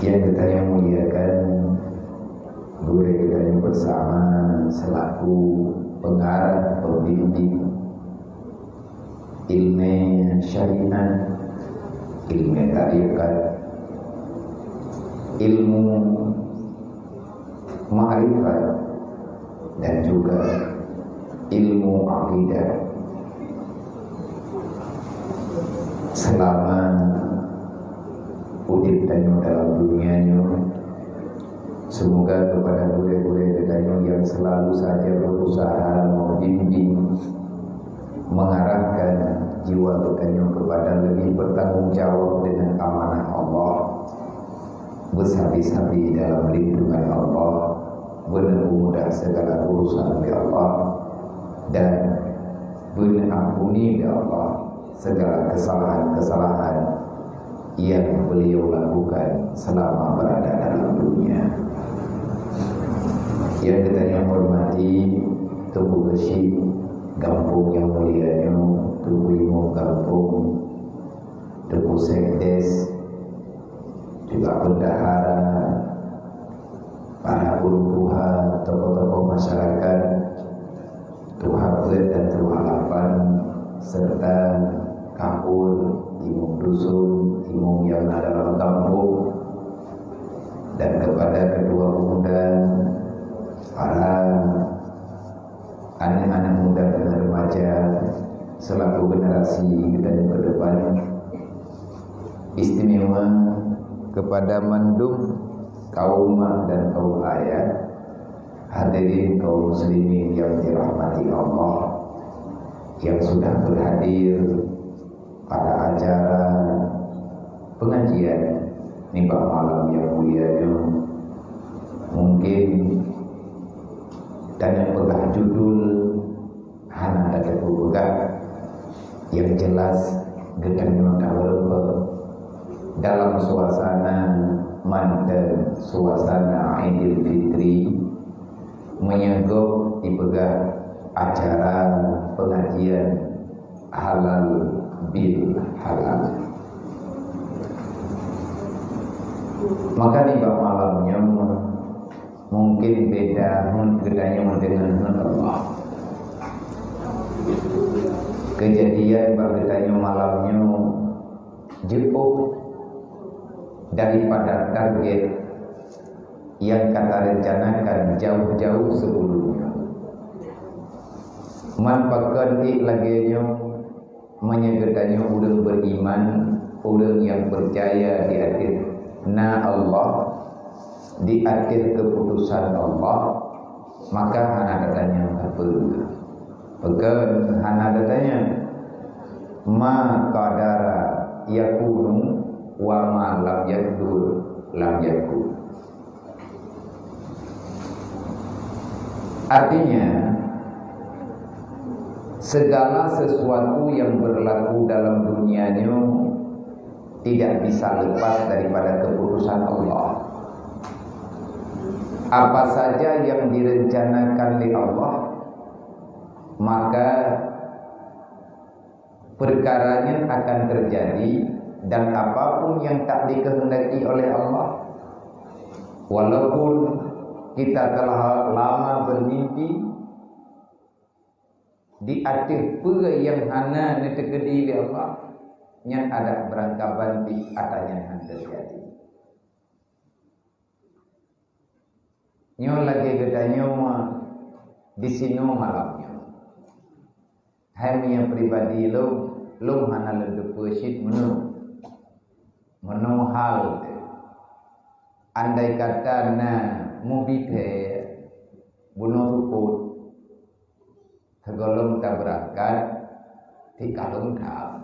yang kita yang muliakan, guru kita yang bersama selaku pengarah pembimbing ilmu syariat, ilmu tarikat, ilmu ma'rifat, dan juga ilmu akidah. Selama udip danyo dalam dunianya, semoga kepada bule-bule danyo yang selalu saja berusaha membimbing, mengarahkan jiwa danyo kepada lebih bertanggung jawab dengan amanah Allah, bersabi-sabi dalam lindungan Allah, menempuh segala urusan di Allah, dan mengampuni di Allah segala kesalahan-kesalahan yang beliau lakukan selama berada dalam dunia. Yang kita yang hormati Tubuh Besi, kampung yang mulianya, Tubuh Imam kampung, Tubuh Sekdes, juga bendahara, para uruha, tokoh-tokoh masyarakat, Tuhabet dan Tuhalapan, serta kapul, imam dusun, imam yang ada dalam kampung, dan kepada kedua pemuda, para anak-anak muda dan remaja selaku generasi dan ke depan, istimewa kepada mandum kaum dan kaum ayah, hadirin kaum muslimin yang dirahmati Allah, yang sudah berhadir pada acara pengajian nimba malam yang mulia. Mungkin dan yang pegang judul hana ada pegang yang jelas gedangnya dalam suasana mantan suasana Idul Fitri, menyanggup dipegang acara pengajian halal bil halal. Maka di malamnya mungkin beda gedanya dengan Allah. Kejadian bagedanya malamnya jauh daripada target yang kata rencanakan jauh-jauh sebelumnya. Manfaatkan lagi menyegetanya udah beriman, udah yang percaya di akhir na Allah, di akhir keputusan Allah, maka hana datanya apa? Pegan hana datanya ma qadara yakunu wa ma lam yadur lam yakun. Artinya segala sesuatu yang berlaku dalam dunianya tidak bisa lepas daripada keputusan Allah. Apa saja yang direncanakan oleh Allah, maka perkaranya akan terjadi. Dan apapun yang tak dikehendaki oleh Allah, walaupun kita telah lama bermimpi, di akhir pura yang hana netegedi oleh Allah, yang ada berangkapan di atasnya yang terjadi. Nyo lagi gedanya di sini malamnya. Hai yang pribadi lo hana lendu persit menu hal. Andai kata na mubite bunuh ruput segolong tak berangkat di kalung tak.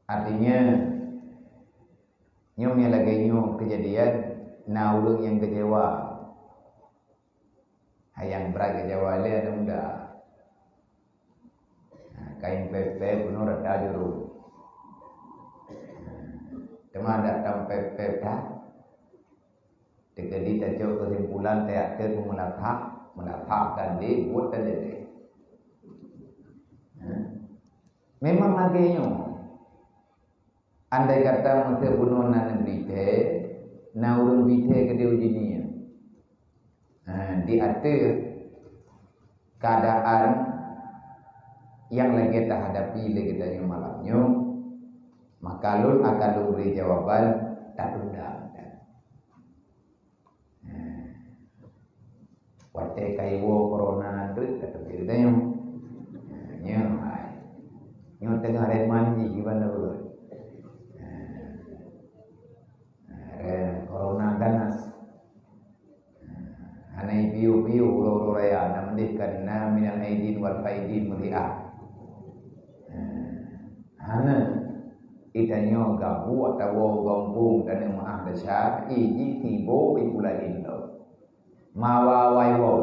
Artinya nyomnya lagi kejadian na ulung yang kecewa, yang berat kecewa le ada muda kain pepe bunuh rada juru. Cuma datang pep dah. Jadi tajuk kesimpulan teater melapakkan dia buat dan dia. Memang lagi Andai kata masa bunuh nan berite, na urun berite ke dia ujinya. Diatur keadaan yang lagi kita hadapi lagi dari malamnya, maka lun akan beri jawaban tak undang. Wate kaiwo corona tu kata kita yang nyo tengah reman di gimana boleh. Corona ganas. Anai piu uro raya namdihkan na minal aidin wal faidin meliah. Hana itanyo gabu atau gompung dan yang maah besar iji tibo ipula indo. Mawa waiwo.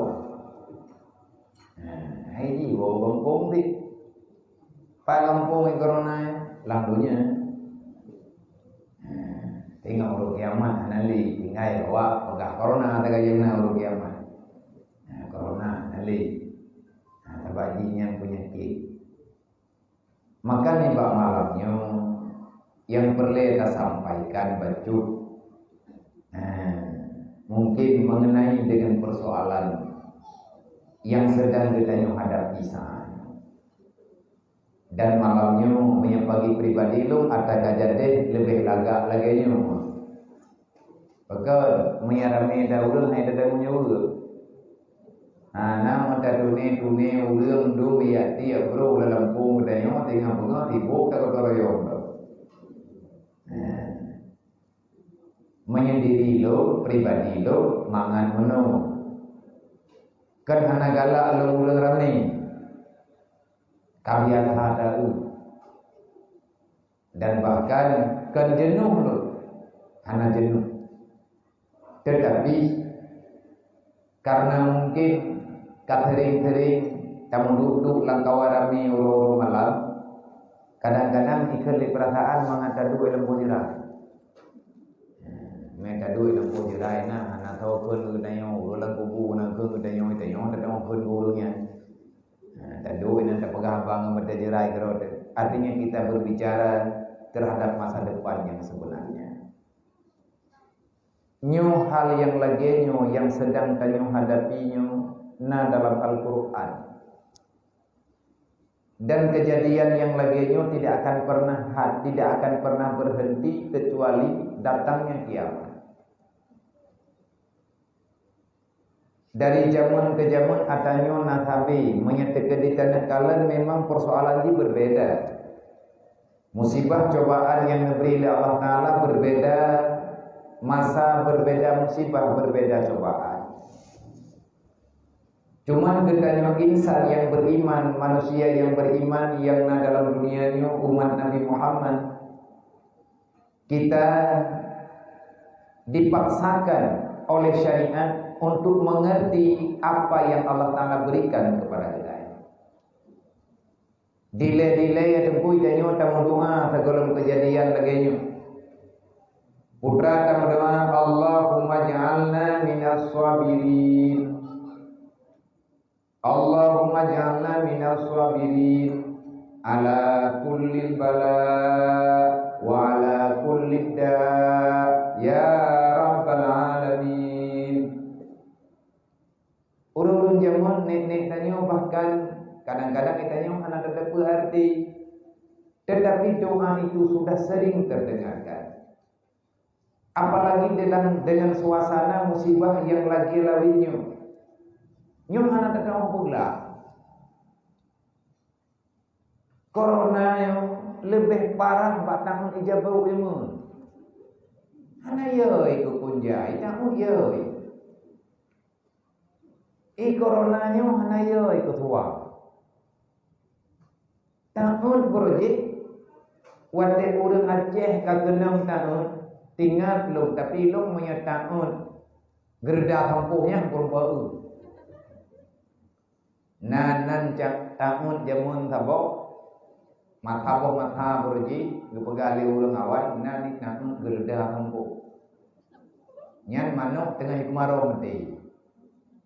Iji wo gompung di. Pa gompung corona lambunya. Tengok urut kiamat nali tinggal awak pegah corona tak kayaknya urut kiamat. Corona nali. Tabajinya penyakit. Maka nih bak malamnya yang perlu kita sampaikan bacut mungkin mengenai dengan persoalan yang sedang kita hadapi saat. Dan malamnya menyepagi pribadi lu ada kajade lebih lagak lagi nyu. Maka menyarami dahulu hai dadang nyu. Nama dadune ulang du biati bro dalam pung dayo tengah bunga dibuka ke toroyon. Menyendiri lo pribadi lo mangan menu. Kan hana galak lo ulang rame. Kabian hadau dan bahkan kan jenuh lo, hana jenuh. Tetapi karena mungkin katering-tering kamu duduk langkau rami uro malam, kadang-kadang ikut perasaan mengata dua lembu jirai. Mereka dua lembu jirai na, hana tahu pun udayo ulang kubu nak pun udayo terdong pun gurunya. Tadu ini tak pegang bang berderai kerod. Artinya kita berbicara terhadap masa depan yang sebenarnya. Nyu hal yang lagi nyu yang sedang tanyu hadapi nyu na dalam Al-Quran. Dan kejadian yang lagi nyu tidak akan pernah berhenti kecuali datangnya kiamat. Dari zaman ke zaman atanyo nasabi menyatakan di tanah kalan memang persoalan ini berbeda. Musibah cobaan yang diberi oleh Allah Ta'ala berbeda, masa berbeda, musibah berbeda cobaan. Cuman ketanyo insan yang beriman, manusia yang beriman yang dalam dunia ini umat Nabi Muhammad, kita dipaksakan oleh syariat untuk mengerti apa yang Allah Ta'ala berikan kepada kita. Delay yang tempui danyo tamu doa segala kejadian lagi. Putra tamu doa Allahumma ja'alna minas sabirin. Allahumma ja'alna minas sabirin ala kulli bala wa ala kulli da ya rabbal alamin. Urun zaman nenek tanya bahkan kadang-kadang kita tanya anak tetap berarti, tetapi doa itu sudah sering terdengarkan. Apalagi dengan suasana musibah yang lagi lawinya, nyum anak tetap pula. Corona yang lebih parah batang ijabah ilmu. Anak yo ikut punjai, kamu yo. Coronanya mana yo ikut tua. Tahun projek wate urang Aceh kagenam tahun tinggal belum tapi long punya tahun gerda kampungnya pun baru. Nanan cak tahun jamun tabok mata projek gepegali urang awan nani tahun gerda kampung. Nyan manuk tengah hikmaro mati.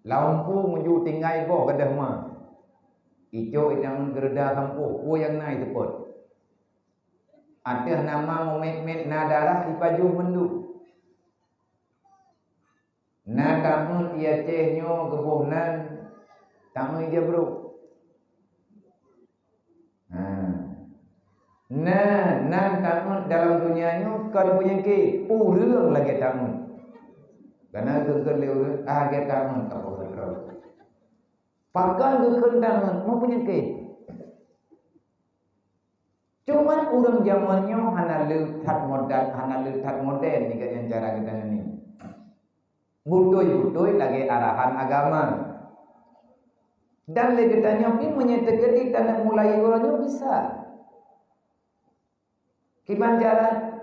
Lampu menuju tinggai go kedah mah. Ijo yang gerda kampung, yang naik tepot. Ada nama memet na darah ipajuh mendu. Na tamu ia cehnyo gebuhnan tamu dia bro. Nah tamu dalam dunianya kau punya ke urang lagi tamu. Karena gegel urang agak tamu kau berkau. Pakai gegel tamu mau punya ke. Cuman urang zamannya hana leutat modern ni kan cara kita ni. Butuh lagi arahan agama. Dan legetanya pun menyatakan tanah mulai orangnya bisa. Kiban cara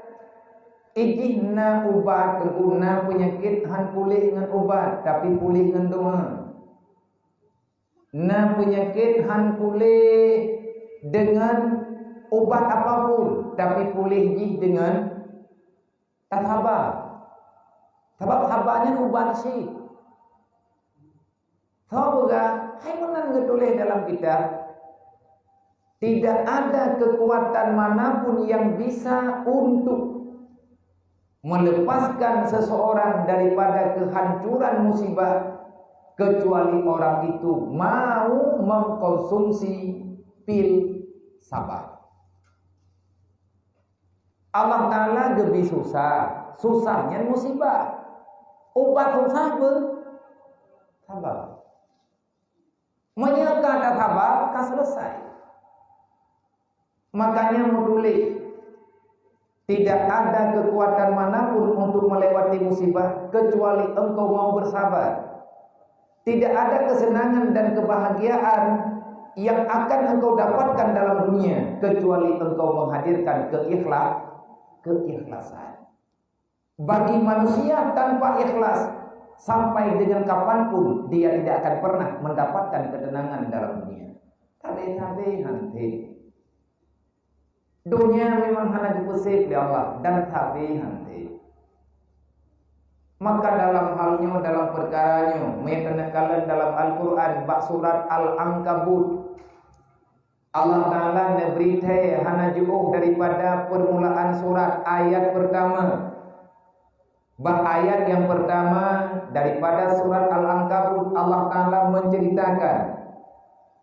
ijihna ubat terguna penyakit han pulih dengan obat tapi pulih dengan doa. Na penyakit han pulih dengan obat apapun tapi pulih dengan sabar. Sebab sabarnya ubat sih. Tahu juga, hai menan getulis dalam kitab. Tidak ada kekuatan manapun yang bisa untuk melepaskan seseorang daripada kehancuran musibah kecuali orang itu mau mengkonsumsi pil sabar. Allah Ta'ala lebih susah. Susahnya musibah. Obat susah sabar. Menyelaka ada sabar, kan selesai. Makanya menulis. Tidak ada kekuatan manapun untuk melewati musibah kecuali engkau mau bersabar. Tidak ada kesenangan dan kebahagiaan yang akan engkau dapatkan dalam dunia kecuali engkau menghadirkan keikhlasan. Bagi manusia tanpa ikhlas sampai dengan kapanpun dia tidak akan pernah mendapatkan ketenangan dalam dunia. Tapi nanti dunia memang hanya dipusik oleh Allah dan nanti. Maka dalam halnya dalam perkaranya menekankan dalam Al-Quran bab surat Al-Ankabut Allah Ta'ala neberitahu hana jauh daripada permulaan surat ayat pertama. Ayat yang pertama daripada surat Al-Ankabut Allah Ta'ala menceritakan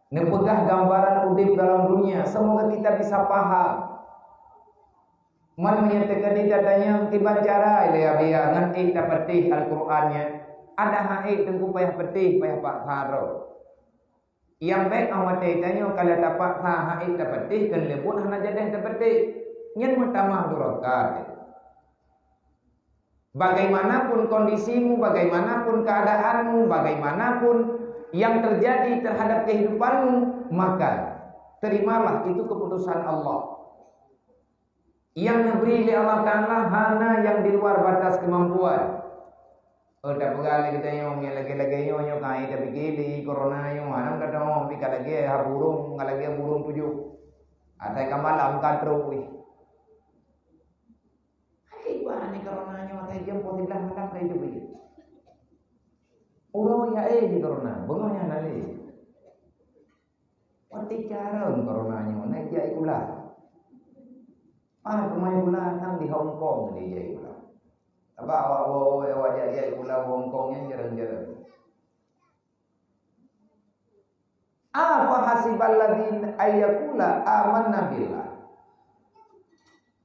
nepegah gambaran udip dalam dunia. Semoga kita bisa paham. Man menyatakan di datanya tiba cara ilya biya ngan dapat petih Al-Qur'annya. Ada haid tengku payah petih payah pak haro. Yang baik awak tanya kalau dapat haid dapat petih kan lebut hana jadah dapat petih. Nyen mutamah durakat. Bagaimanapun kondisimu, bagaimanapun keadaanmu, bagaimanapun yang terjadi terhadap kehidupanmu, maka terimalah itu keputusan Allah. Yang diberi oleh Allah Ta'ala hana yang di luar batas kemampuan. Dah pegali kita yang lagi-lagi yang kai tapi gili corona yang mana kata orang pika lagi burung, lagi burung tujuh. Ada kamalam kadro. Ni coronanya matai jam 14 malam kaya hidup ini. Orang ya di corona, bengoknya nali. Pati cara coronanya naik ya ikulah. Pemain bola tang di Hong Kong dia ya ikulah. Apa awak ya ikulah Hong Kongnya jarang-jarang. Apa hasibal ladin ayyakula amanna billah.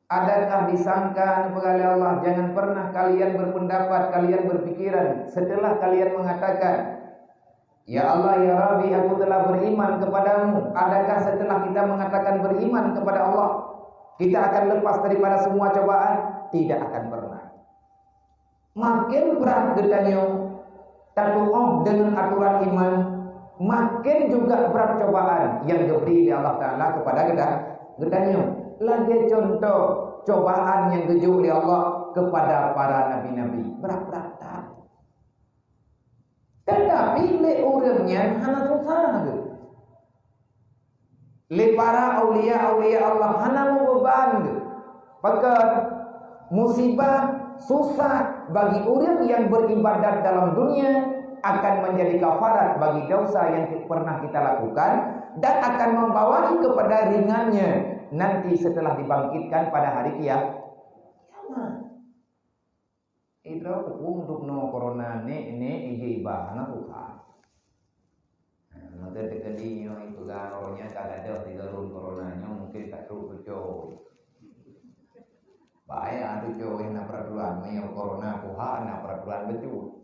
Adakah disangka oleh Allah jangan pernah kalian berpendapat, kalian berpikiran setelah kalian mengatakan ya Allah ya Rabbi aku telah beriman kepadamu. Adakah setelah kita mengatakan beriman kepada Allah kita akan lepas daripada semua cobaan? Tidak akan pernah. Makin berat getahnya tadu'oh dengan aturan iman, makin juga berat cobaan yang diberi oleh Allah Ta'ala kepada getahnya. Lagi contoh cobaan yang diuji oleh Allah kepada para nabi-nabi. Berat-berat tak. Tetapi le orangnya hana susah. Le para aulia Allah hana beban. Pakat musibah susah bagi orang yang beribadat dalam dunia akan menjadi kafarat bagi dosa yang pernah kita lakukan dan akan membawa kepada ringannya nanti setelah dibangkitkan pada hari kiamat. Itu untuk no corona ini iji ibahana Tuhan. Maka dekadinya itu kan orangnya kalau ada digarun coronanya mungkin tak tahu coy. Baik ada coy na peraturan mayor corona Tuhan na peraturan betul.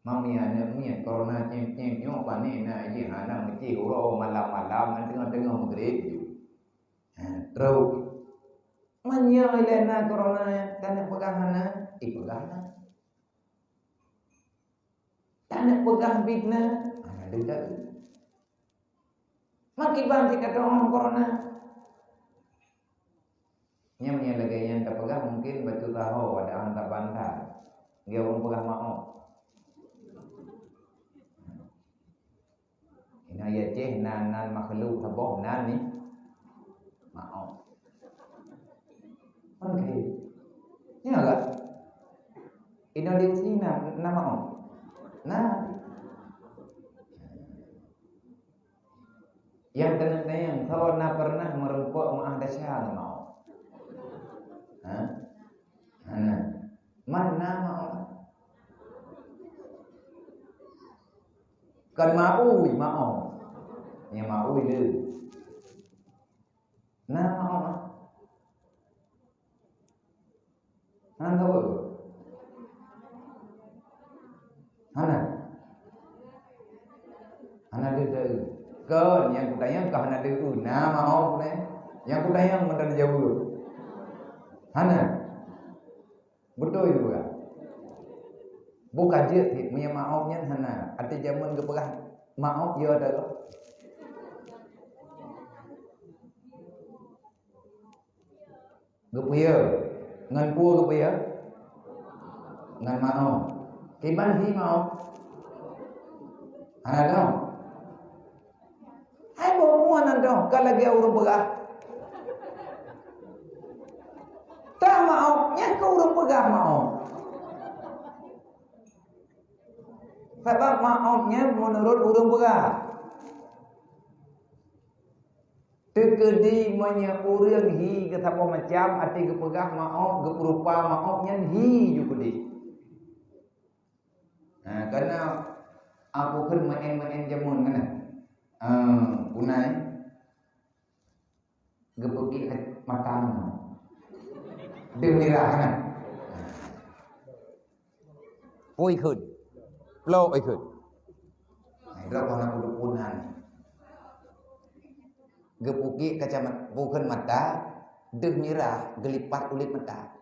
Mami ana punya corona cem-cem nyo pani na iji ana mesti uro malam-malam tengah-tengah maghrib. Terus manya ilena corona kana pegahana ipegahana. Tanah pegang bidna ana dekat. Makin banyak kata orang corona. Yang lagi yang terpegang mungkin batu tahu ada hantar bantar. Dia orang pegang mau. Ini ayat ceh nan makhluk taboh nan ni mau. Okey. Ini agak. Ini dia sini na mau. Nah. Yang tenang kalau nak pernah merupuk mengadasya mau. Mana mau? Kan mau. Yang mau itu. Nah mau. Tahu? Ana dia kan yang kutayang kah nak dulu nama mau ni yang kutayang mendan jauh hana betul itu kan bukan je punya maafnya hana ada zaman keperah maaf ya ada gepuya ngan pua gepuya ngan maaf kiban hi maaf hana dong. Hai bawa nanti kalau dia urut pegah. Tak mau, yang kau urut pegah mau. Sebab maafnya menurut urut pegah. Tekedi menyurang hi ke siapa macam arti ke pegah maaf ke berupa maafnya hi juga di. Nah, karena aku kan main jamun kan. Punai gepeki makan demirah kan oi khud lo oi khud ira wana kudu punan gepeki kacamat bukan mata demirah gelipat kulit mata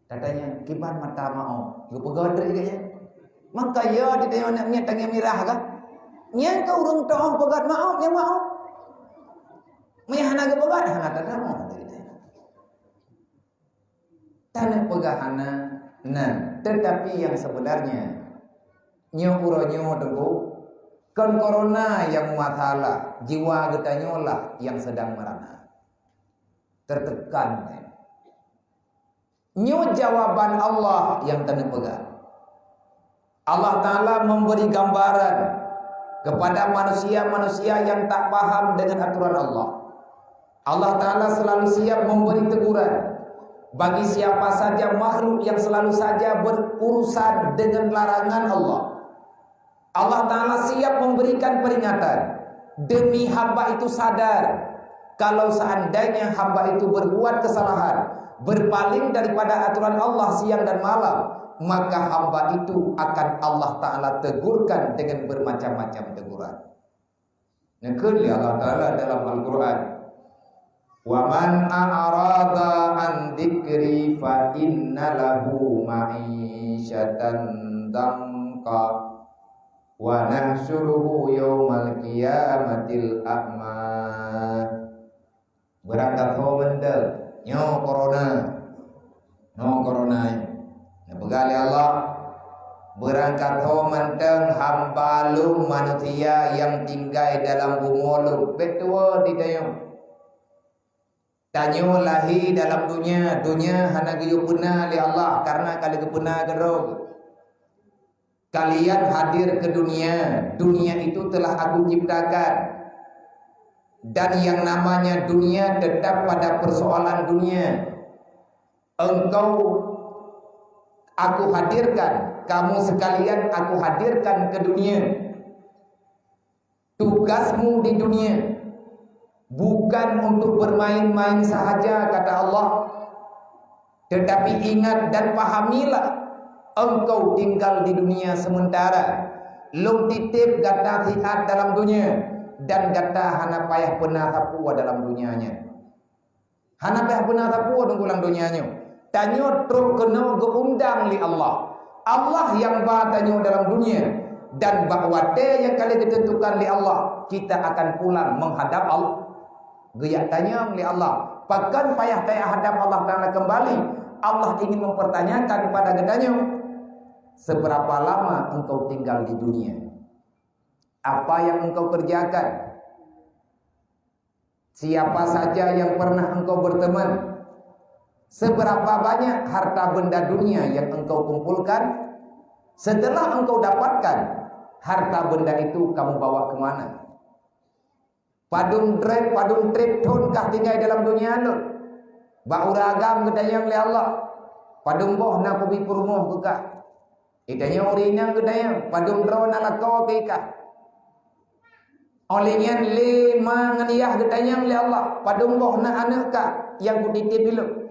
katanya kiban mata mau gepegod kayaknya maka ya ditanya nak niat tangan mirah kan yang kau urung tahu pegat maaf yang maaf. Maya hana ke pegat hana tak mau. Tanah pegahana nah tetapi yang sebenarnya nyo teguh kan corona yang masalah jiwa getanyo lah yang sedang merana. Tertekan. Nyo jawaban Allah yang tanah pegat. Allah Ta'ala memberi gambaran kepada manusia-manusia yang tak paham dengan aturan Allah. Allah Ta'ala selalu siap memberi teguran bagi siapa saja makhluk yang selalu saja berurusan dengan larangan Allah. Allah Ta'ala siap memberikan peringatan demi hamba itu sadar kalau seandainya hamba itu berbuat kesalahan, berpaling daripada aturan Allah siang dan malam, maka hamba itu akan Allah Ta'ala tegurkan dengan bermacam-macam teguran. Nekeli Allah Ta'ala dalam Al-Quran, wa man a'rada an dzikri fa inna lahu ma'isyatan damqa wa nahsyuruhu yaumal qiyamatil a'ma. Berangkat homentel nyo corona begali Allah berangkat homenteng hamba lu manusia yang tinggal dalam bumi betul di dalam tanyo lahi dalam dunia hana giyu puna li Allah karena kali kepuna gerog kalian hadir ke dunia itu telah aku ciptakan Dan yang namanya dunia tetap pada persoalan dunia. Engkau aku hadirkan, kamu sekalian aku hadirkan ke dunia. Tugasmu di dunia bukan untuk bermain-main sahaja, kata Allah. Tetapi ingat dan pahamilah, engkau tinggal di dunia sementara. Lung titip gata sihat dalam dunia, dan gata hana payah pernah tapua dalam dunianya. Hana payah pernah tapua dalam dunianya. Tanyo terus kena geundang li Allah. Allah yang ba tanyo dalam dunia, dan bahwa yang kali ditentukan li Allah, kita akan pulang menghadap Allah. Geyak tanya li Allah, bahkan payah tayah hadap Allah Ta'ala kembali. Allah ingin mempertanyakan kepada gedanya, seberapa lama engkau tinggal di dunia? Apa yang engkau kerjakan? Siapa saja yang pernah engkau berteman? Seberapa banyak harta benda dunia yang engkau kumpulkan? Setelah engkau dapatkan harta benda itu, kamu bawa kemana? Padung trip tun kah tinggal dalam dunia lu? Bau ragam gedayang li Allah. Padung boh na kubi purmoh kekah. Itanya orinya gedayang. Padung drona lakau kekah. Olehnya lima nganiyah gedayang li Allah. Padung boh na anak kah yang kutitip dulu.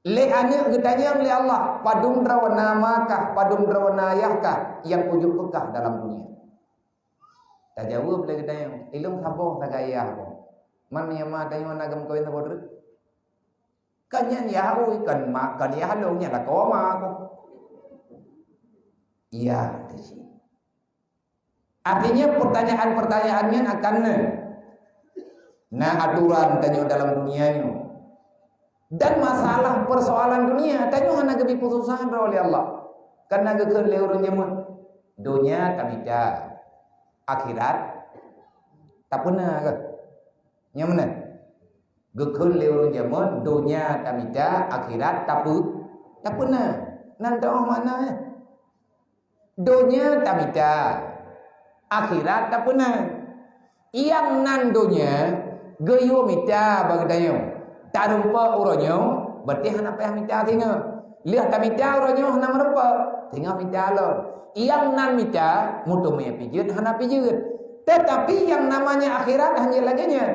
Le anak gedayang li Allah. Padung drona makah, padung drona ayahkah yang ujuk kekah dalam dunia. Tak jawab lagi gedayang. Ilung saboh tak ayah ko. Man nyama tanya nagam koin sabodru. Kanyan yahui kan makan ya halongnya lah koma aku. Iya, artinya pertanyaan-pertanyaannya akan aturan tanya dalam dunianya. Dan masalah persoalan dunia tanya hana gebi putusan oleh Allah. Karena geker leurun jamun. Dunia tamida, akhirat tak pernah ke? Nyaman. Gekun leurun jamun, dunia tamida, akhirat tak pernah. Nanti mana? Dunia tamida, akhirat tak pernah. Yang nan dunia, geyo mita bagdayo. Tak rumpa uronyo, berarti hana payah mita tinggal. Lihat tamida uronyo hana merupa, tinggal mita lo. Yang nan mita, mutumnya pijut, hana pijut. Tetapi yang namanya akhirat hanya laginya.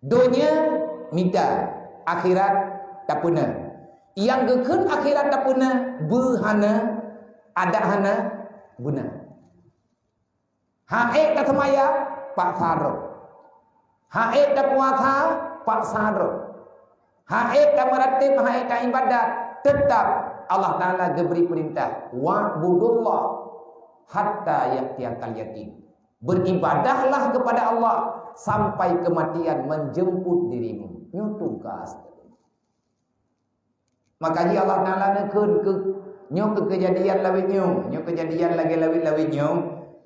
Dunia mita, akhirat tak pernah. Yang gekun akhirat tak pernah, berhana, ada hana, guna. Haek tak semaya, pak saro. Haek tak puasa, pak saro. Haek tak meratib, haek tak ibadat, tetap Allah Ta'ala diberi perintah. Wa'budullah hatta ya'tiyakal yakin. Beribadahlah kepada Allah sampai kematian menjemput dirimu. Nyo tugas. Makanya Allah Ta'ala nyo kejadian lawit nyo kejadian lagi lawit nyo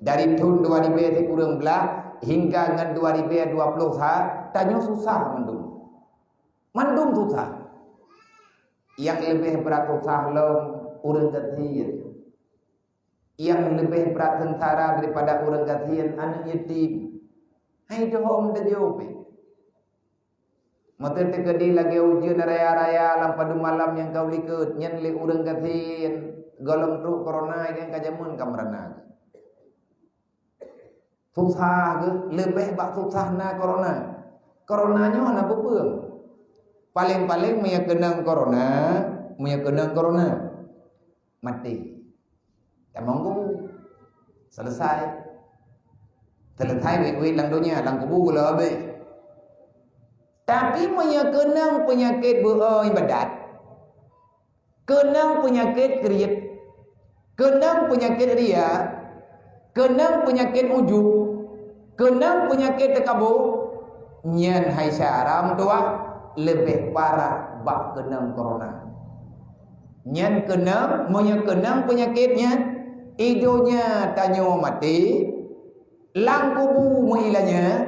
dari tahun 2000 kurang belah hingga dengan 2020 tanyo susah mandum susah. Yang lebih berat susah lom urang gatian. Yang lebih berat tentara daripada urang gatian anak yatim. Hai dohom dah jawab. Mata tekedi lagi ujian raya-raya lampadu malam yang kau likut nyen le urang gatin golong truk corona yang kajamun kamrana. Susah ke lebih bak susah na corona. Coronanya mana bepeung. Paling-paling punya kenang corona mati. Emang kubu selesai wik-wik lang dunia lang kubu gula habis. Tapi punya kenang penyakit ibadat, kenang penyakit kriit, kenang penyakit ria, kenang penyakit ujub, kenang penyakit takabur, nyen hai syaram tua lebih parah bak kenang corona. Nyen kenang penyakitnya, idonya tanyo mati, lang kubu muilanya,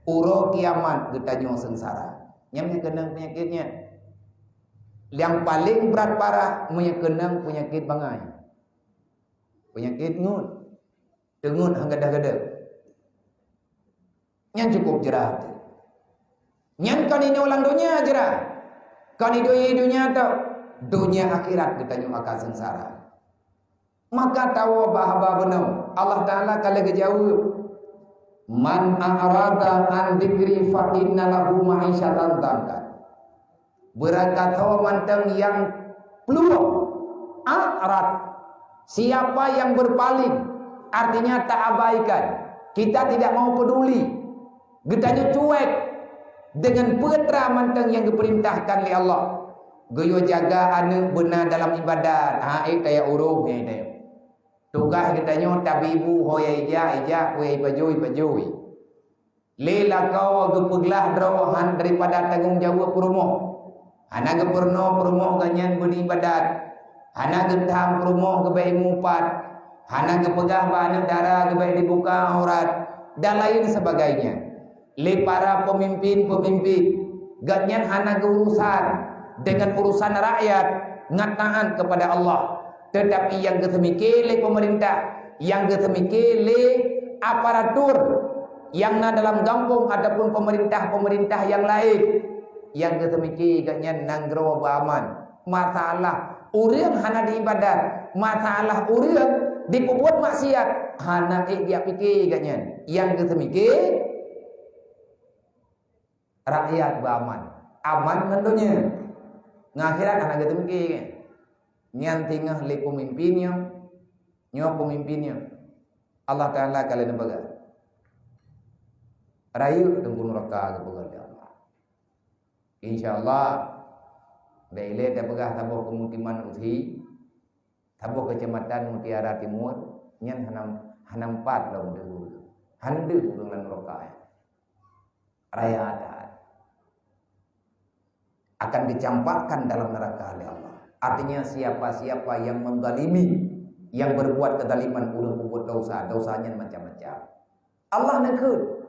uro kiamat getanyo sengsara. Yang kenang penyakitnya. Yang paling berat parah kenang penyakit bangai. Penyakit ngut. Tengut hang gada-gada. Yang cukup jerah. Yang kan ini ulang dunia jerah. Kan ini dunia tu. Dunia akhirat kita nyu akan sengsara. Maka tahu bahwa benar Allah Ta'ala kalau kejauh man a'rada an dzikri fa inna lahu ma'isyatan dhankan. Berkata manteng yang peluang a'rad, siapa yang berpaling, artinya tak abaikan, kita tidak mau peduli, getanya cuek dengan putra manteng yang diperintahkan oleh Allah. Goyo jaga anak benar dalam ibadat. Kayak urung ni dia. Tugas katanya tabibu hoya ija we pajui. Lela kau gepeglah drawahan daripada tanggung jawab rumah. Ana geperno rumah ganyan beribadat. Ana getham rumah gebai mupat. Ana gepegah bana darah gebai dibuka aurat dan lain sebagainya. Le para pemimpin ganyan hana urusan dengan urusan rakyat ngataan kepada Allah, tetapi yang ketemikele pemerintah, yang ketemikele aparatur yang na dalam kampung ataupun pemerintah yang lain, yang ketemiki ganyan nanggro baman masalah urang hana di ibadat, masalah urang diperbuat maksiat hana dia fikir ganyan, yang ketemiki rakyat baman aman tentunya. Ngakhirat anak gitu mikir nyan tingah le pemimpinnya Allah Ta'ala kalian baga rayu tunggu neraka kepada Allah insyaallah baile dah bagah tabuh pemukiman uthi tabuh kecamatan Mutiara Timur nyan hanam 4 dalam dulu handu dengan neraka raya ada akan dicampakkan dalam neraka oleh Allah. Artinya siapa-siapa yang menzalimi, yang berbuat kezaliman, udah berbuat dosa, dosanya macam-macam. Allah negur,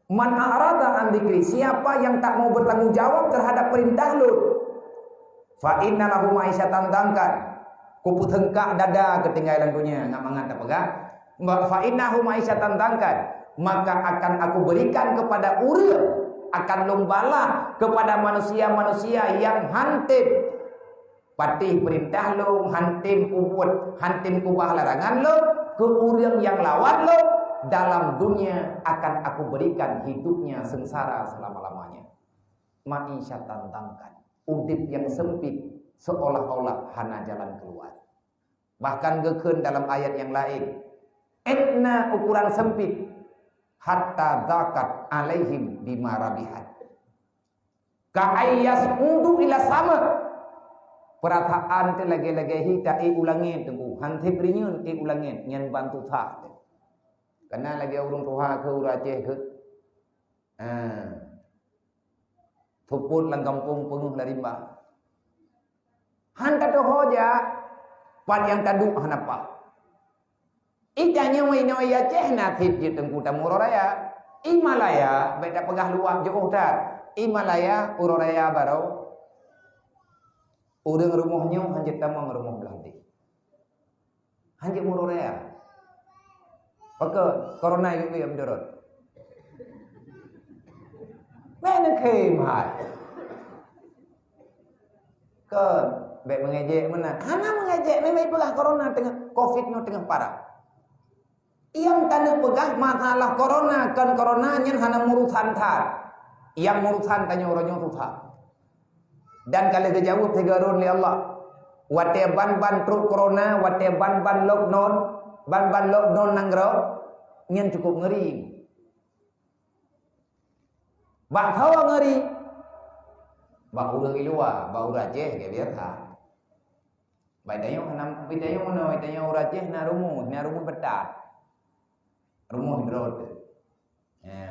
man a'rada an dzikri, siapa yang tak mau bertanggung jawab terhadap perintah lu, fa inna lahu ma'isyatan dhankan, kupu tengkak dada ketinggalan dunia, enggak mengata pegah. Fa innahu ma'isyatan dhankan, maka akan aku berikan kepada urang, akan lombalah kepada manusia-manusia yang hantim patih perintah lo, hantim kubut, hantim kubah larangan lo, ke urang yang lawan lo, dalam dunia akan aku berikan hidupnya sengsara selama-lamanya. Ma'isyatan dhankan, udip yang sempit seolah-olah hana jalan keluar. Bahkan gekeun dalam ayat yang lain, etna ukuran sempit hatta zakat alaihim bima rabihat ka'ayyas udu ila sama. Perasaan te lagi-lagi hita ulangin tunggu hanti prinyun ulangin nyan bantu tha karena lagi urung tuha ke uraceh ke Tuput lang kampung penuh larimba han kata hoja pan yang kadu hanapa ikanya wino ya ceh natit je tengku tamuro raya Himalaya beda pegah luak jauh dah Himalaya uroraya barau urang rumahnya hanjit tamang rumah belandi hanjit muroraya paka corona itu yang dorot mana kemah ke baik mengejek mana hana mengejek memang pegah corona tengah covid-nya tengah parah. Yang tanda pegah masalah corona kan coronanya hana murusan tar. Yang murusan tanya orangnya tuha. Dan kalau kejauh tegarun li Allah. Wate ban truk corona, wate ban lockdown nanggro, nyen cukup ngeri. Bak hawa ngeri. Bak urang ilua, bak urajeh ke biasa. Baik tanya hanam pidaya mana, tanya urajeh na rumus betat. Rumah hidrot.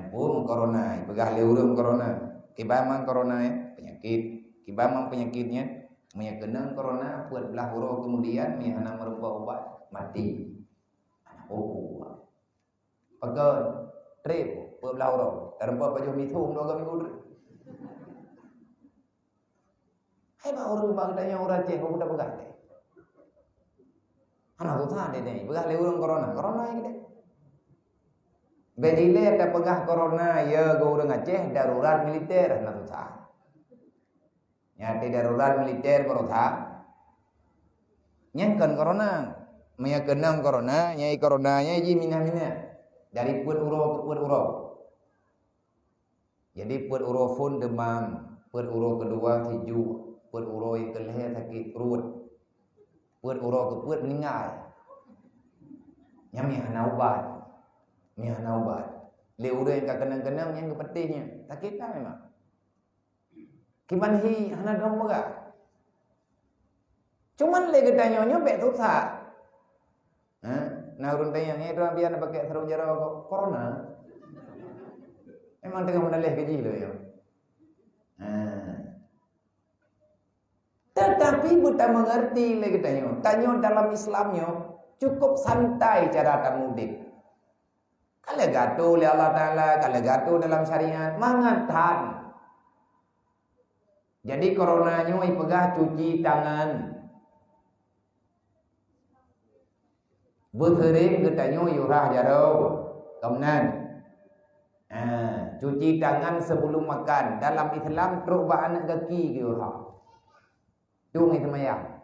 Pun corona, pegah leureum corona. Kibamang corona penyakit, kibamang penyakitnya menyekenang corona buat belah huruf kemudian hana merupa obat mati. Oh. Pakai trip buat belah huruf. Terpa baju mithum 2 minggu. Hai ba urang bang tanya urang ceh budak pegah teh. Ana utah deh pegah leureum corona ini deh. Bejile ada pegah corona ya go urang Aceh darurat militer na susah. Nyate darurat militer berusaha. Nyangkan corona. Maya kenang corona, nyai coronanya ji minah-minah. Dari put uro ke put uro. Jadi put uro pun demam, put uro kedua hiju, put uro yang kelih sakit perut. Put uro ke put meninggal. Nyami hana ubat. Ni hana ubat. Le uro yang kenang-kenang yang kepetihnya. Sakit tak memang. Kiman hi hana dong baga. Cuman le gedanyonyo bek susah. Nah urun tanya ni tu biar nak pakai sarung jara corona. Memang tengah menalih gaji lo ya. Tetapi buta mengerti le gedanyonyo. Tanyo dalam Islamnya cukup santai cara tak mudik. Kalau gato oleh Allah Ta'ala, kalau gato dalam syariat, mangatan. Jadi coronanya ipegah cuci tangan. Bersering ketanyo yurah jaro. Kemudian cuci tangan sebelum makan. Dalam Islam teruk anak kaki ke yurah. Cung itu mayang.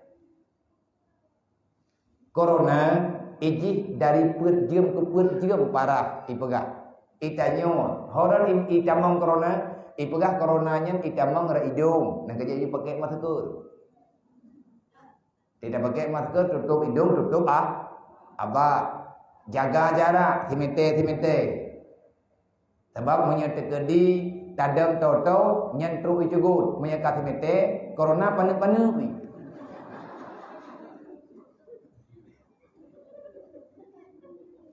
Corona iji dari perjam ke perjam parah ipegah. Itanyo horan itamong corona ipegah coronanya itamong ra hidung. Nah kerja pakai masker. Tidak pakai masker tutup hidung tutup jaga jarak himite. Sebab menyerta kedi tadam toto nyentru icugut menyekat himite corona panu-panu.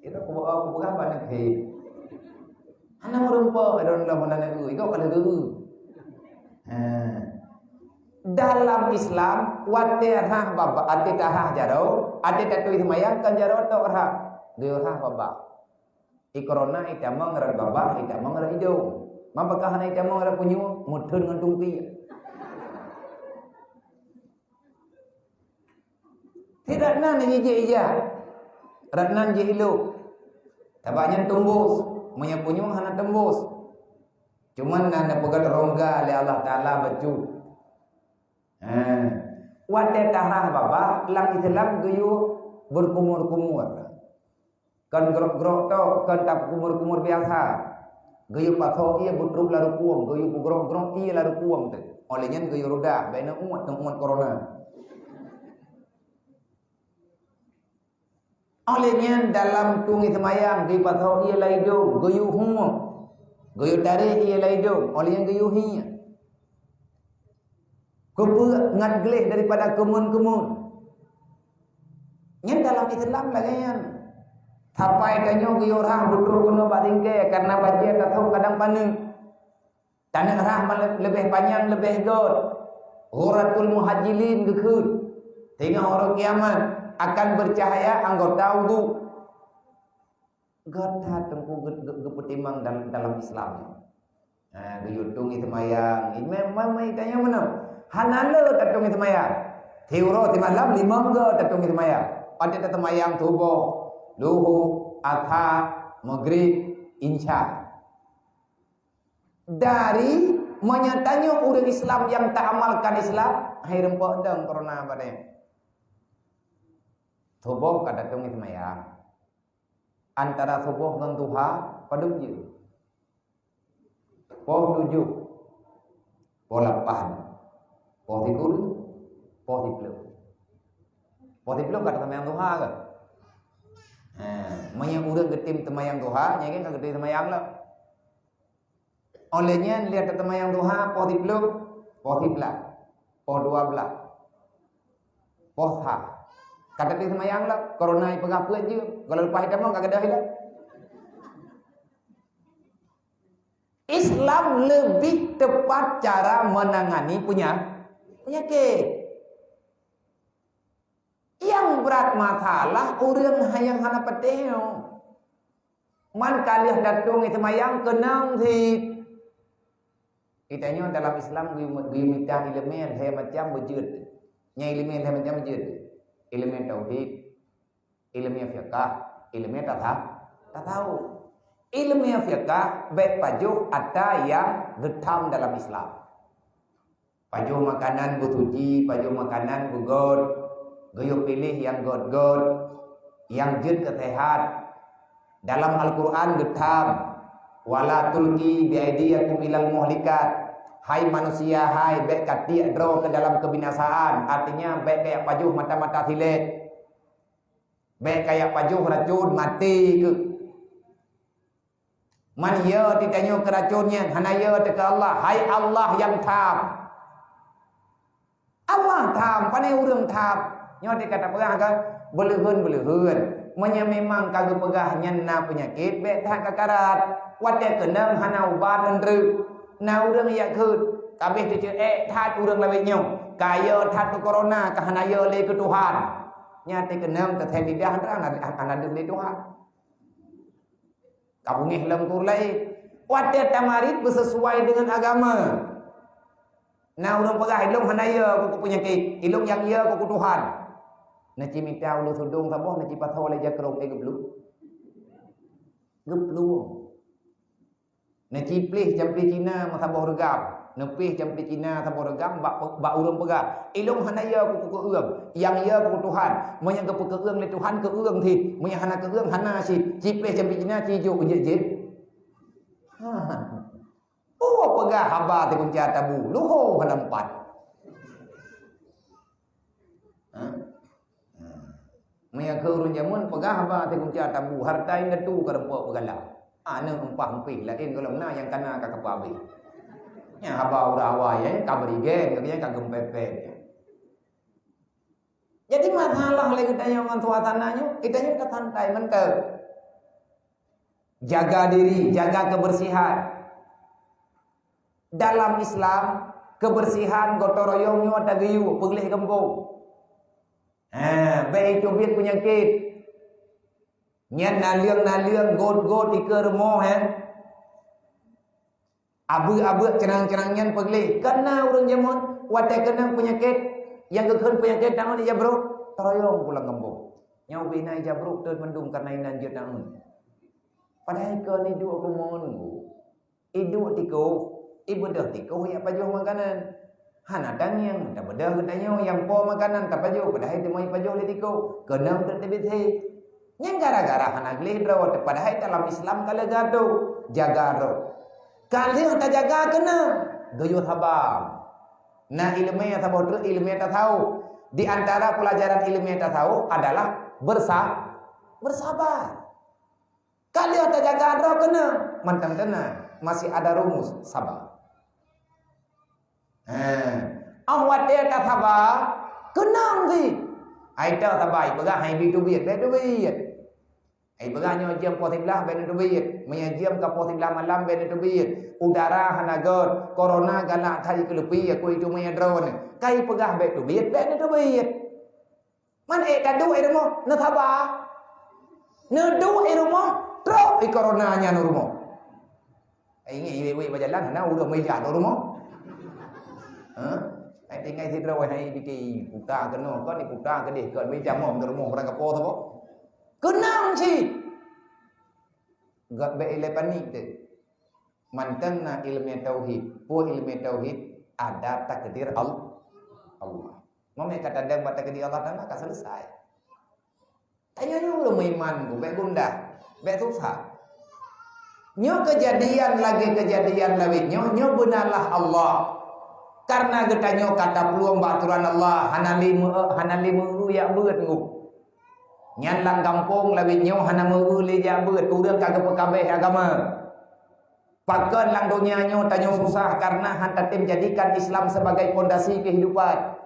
Itu aku berapa nak hei. Anak merumpa ada dalam mana itu. Ikut kalau dulu. Dalam Islam waterah baba ate tahah jaro ate tatu himayang kan jaro to rah geurah baba i corona ita mangrad baba ita mangrad hidung mapakah na ita mangrad punyu mudun ngan tungpi tidak nan je ija ratnan je ilu tabanya tembus menyapunyu hana tembus cuman nanda pegat rongga oleh Allah Taala baju. Wate tahah baba lang Islam geyu berkumur-kumur. Kan grok-grok to kan tak kumur-kumur biasa. Geyu patho ia butruk laru kuang, geyu grok-grok ia laru kuang tu. Olehnya geyu roda baina umat corona. Olehnya dalam tungi semayang geyu patho ia laidung, geyu humum. Geyu tarik ia laidung, olehnya geyu hiya. Kupu ngat gelih daripada kemun-kemun. Yang dalam Islam lagayan. Tapai kanyo ge orang butur kuno badingke karena baca tahu kadang paning. Tanah rah lebih panjang lebih god. Ghuratul muhajilin gekut. Tengah orang kiamat akan bercahaya anggota wudu. God tengku gepetimang dalam Islam. Geyutung itu mayang. Memang tanya mana? Hanala tatung itu maya. Teuro di malam limangga tatung itu maya. Ada tamayang tubuh, luhu, atha, maghrib, insya. Dari menyatanya orang Islam yang tak amalkan Islam, hai rempok dang corona padanya. Tubuh kata tatung itu maya. Antara tubuh dan tuha padung je. Poh 7, poh 8. Poh 3, poh 10 kata temayang Tuha ke? Mayang urang getim temayang Tuha, nyakin kan getim temayang lah. Olehnya lihat temayang Tuha, poh 10, poh 11, poh 12, poh sah. Kata getim temayang lah, corona ipegah puat je. Kalau lepas hitam kagak dah hilang. Islam lebih tepat cara menangani penyakit. Yang berat masalah orang yang hana peteo. Man kaliah datung itu mayang kenang si. Itanya dalam Islam minta ilmu saya macam wujud. Nya ilmu saya macam wujud. Ilmu tauhid, ilmu fiqh, ilmu tak tahu. Ilmu fiqh baik pajuh ada yang getam dalam Islam. Pajuh makanan bertuji, pajuh makanan bergod, gayuh pilih yang god-god, yang jid kesehat. Dalam Al-Quran getam, wala tulki biaidiyakum ilal muhlikat. Hai manusia, hai baik kati draw ke dalam kebinasaan. Artinya baik kayak pajuh mata-mata silet, baik kayak pajuh racun mati ke. Man ya ditanya ke racunnya, hanaya ke Allah. Hai Allah yang tam. Allah tam, pandai urang tam. Nyo dikata pegah kan, belehun. Menya memang kagak pegah nyana penyakit, bet tahan kakarat. Wate kenang hana ubat nendru. Na urang ya keut. Kabeh dice that urang lawe nyo. Kaya that ke corona, kahanaya le ke Tuhan. Nyate kenang ke lidah ana deung le Tuhan. Kabungih lem kulai. Wate tamarit bersesuai dengan agama. Nah urang pegah ilung hanaya ku penyakit, ilung yang ya ku Tuhan. Naci minta ulu sudung saboh naci patho le jakrong geblu. Geblu. Naci plih jampi Cina masaboh regam. Nepih jampi Cina saboh regam bak urang pegah. Ilung hanaya ku eung, yang ya ku Tuhan. Monya ke eung le Tuhan ke eung thi, monya hana ke eung hana si. Ciplih jampi Cina ci jo je. Oh pegah haba te kunci tabu. Luho halampat. Maya keurun jamun pegah haba te kunci tabu. Hartai ngetu ka rempok pegala. Ana empah empih lain kalau na yang kana ka kepabe. Nya haba urawa ya kabrigen katanya kagem pepe. Jadi masalah lagi tanya ngan suasananya, kitanya kesantai mentel. Jaga diri, jaga kebersihan. Dalam Islam kebersihan gotong royongnya ada gayu peglih kembung. Baik cubit penyakit. Nyan naliang god ike remoh abu cerang nyan peglih. Karena urang jamun watai kena penyakit yang kekeun penyakit tangan dia bro. Teroyong pulang kembung. Nyau bina jabruk teun mendung karena inan je tangan. Padahal kau ni dua kumon. Idu tiko. Ibu dah tiko ya pajuh makanan. Hana dangyang tak bedah katanya yang po makanan tak pajuh padahal dia mai pajuh le tiko. Kenang tertibit he. Yang gara-gara hana glih draw padahal dalam Islam kala gaduh jaga ro. Kali tak jaga kena gayuh habang. Nah ilmu yang tak bodoh ilmu yang tak tahu. Di antara pelajaran ilmu yang tak tahu adalah bersabar. Kali tak jaga ro kena mantang tenang masih ada rumus sabar. Awat dia tak sabar, kenang si. Aita sabar, pegah hai bi tu biat, be tu biat. Ai pegah nyo jam 14 be tu biat, menyajam ka 14 malam be tu biat. Udara hanagot, corona galak thai kelepi aku itu maya drone. Kai pegah be tu biat, be tu biat. Man kadu rumah, na sabar. Na du rumah, tro corona nya no rumah. Ai ngi we berjalan hana udah meja rumah. Ai tinggal si draw hai diki puta keno ko ni puta ke deh ke meja mom ke rumah orang kapo tu. Kenang si. Gak be ile panik tu. Mantanna ilmu tauhid, pu ilmu tauhid ada takdir Allah. Mau mereka kadang baca takdir Allah dan akan selesai. Tanya ni belum iman ku, be gundah, be susah. Nyo kejadian lagi nyo benarlah Allah. Karena getanyo kata peluang baturan Allah hanali mu ya beut ngu. Nyan lang kampung lagi nyo hana mu le ya beut urang kagak pekabeh agama. Pakeun lang dunia nyo tanyo susah karena hantar tim jadikan Islam sebagai fondasi kehidupan.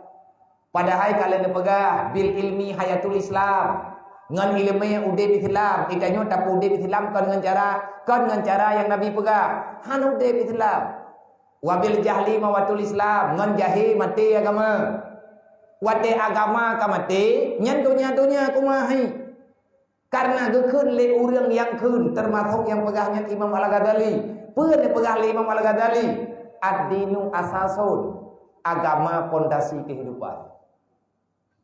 Padahal kalian pegah bil ilmi hayatul Islam. Ngan ilmu yang udah Islam, ikanyo tak udah Islam kan dengan cara yang Nabi pegah. Han udah Islam. Wabil jahli mawatul Islam, ngan jahi mati agama. Wate agama ka mati, nyan dunia kumahi. Karena gekeun le urang yang keun termasuk yang pegahnya Imam Al-Ghazali. Peun pegah le Imam Al-Ghazali. Ad-dinu asasun. Agama pondasi kehidupan.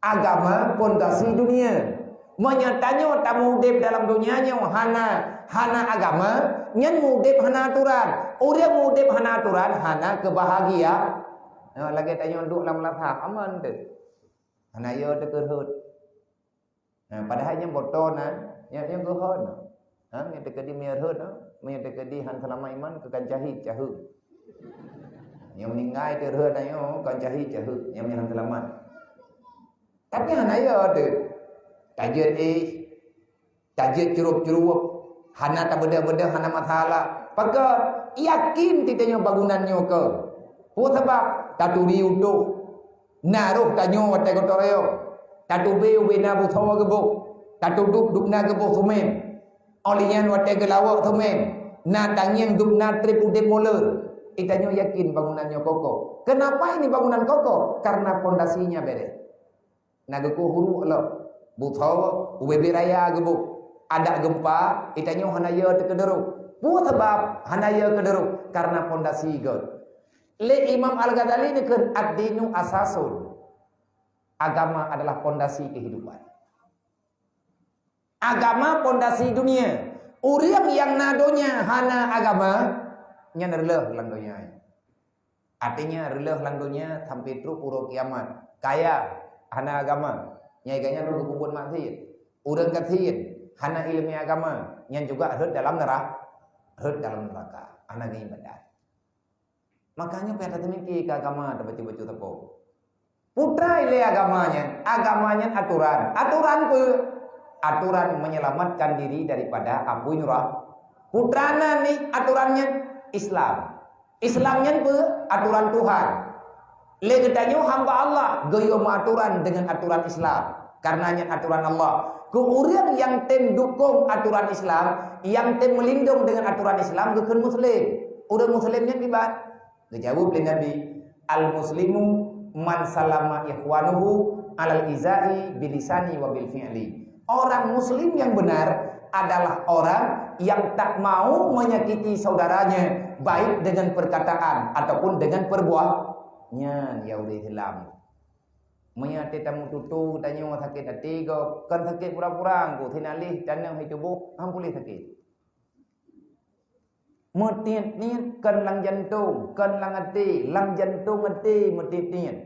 Agama pondasi dunia. Menyatanya tamu udip dalam dunianya hana agama, nyen mudip hana aturan. Orang mudip hana aturan, hana kebahagia. Lagi tanya duk dalam latah aman tu. Hana yo dekerhut. Padahal yang botol yang gohon. Yang dekedi merhut, yang dekedi han selama iman kekan jahit jahu. Yang meninggal terhut ayo kan jahit jahu, yang han selamat. Tapi hana yo tu. Tajud tajud curup-curup, hana tak beda-beda, hana masalah. Pakai yakin titanya bangunannya ke. Oh sebab taturi utuh, naruh tanyo watai kotoreo, tatubi ubina busawa gebuk, tatuduk dukna gebuk sumen, olian watai gelawak sumen, na tangyang dukna trip udip moler. Itanyo yakin bangunannya kokoh. Kenapa ini bangunan kokoh? Karena pondasinya beres. Nagaku huru lo. Buthau ubebi raya gebuk ada gempa itanyo hanaya terkederuk bu sebab hanaya kederuk karena pondasi god le Imam Al-Ghazali ni kan ad-dinu asasun, agama adalah pondasi kehidupan, agama pondasi dunia. Orang yang nadonya hana agama nya releh lang dunia, artinya releh lang dunia sampai terus uro kiamat. Kaya hana agama nyai ganya lu kubun maksiat. Urang katin hana ilmu agama yang juga hud dalam neraka. Anak ibadat. Makanya pada temiki ke agama ada baca-baca tepo. Putra ile agamanya aturan. Aturan menyelamatkan diri daripada abu nyurah. Putrana nih aturannya Islam. Islamnya aturan Tuhan. Legetanyo hamba Allah goyo aturan dengan aturan Islam. Karenanya aturan Allah. Kemudian yang tem dukung aturan Islam, yang tem melindung dengan aturan Islam bukan Muslim. Orang Muslimnya dibat. Dijawab oleh Nabi, al-muslimu man salama ikhwanuhu alal izai bilisani wa bil fi'li. Orang Muslim yang benar adalah orang yang tak mau menyakiti saudaranya, baik dengan perkataan ataupun dengan perbuatan. Nya ya udah hilang. Menyate tamu tutu tanya sakit hati go kan sakit pura-pura go tinalih dan yang hidup ampulih sakit. Metiat kan lang jantung, kan lang hati, lang jantung hati metiat.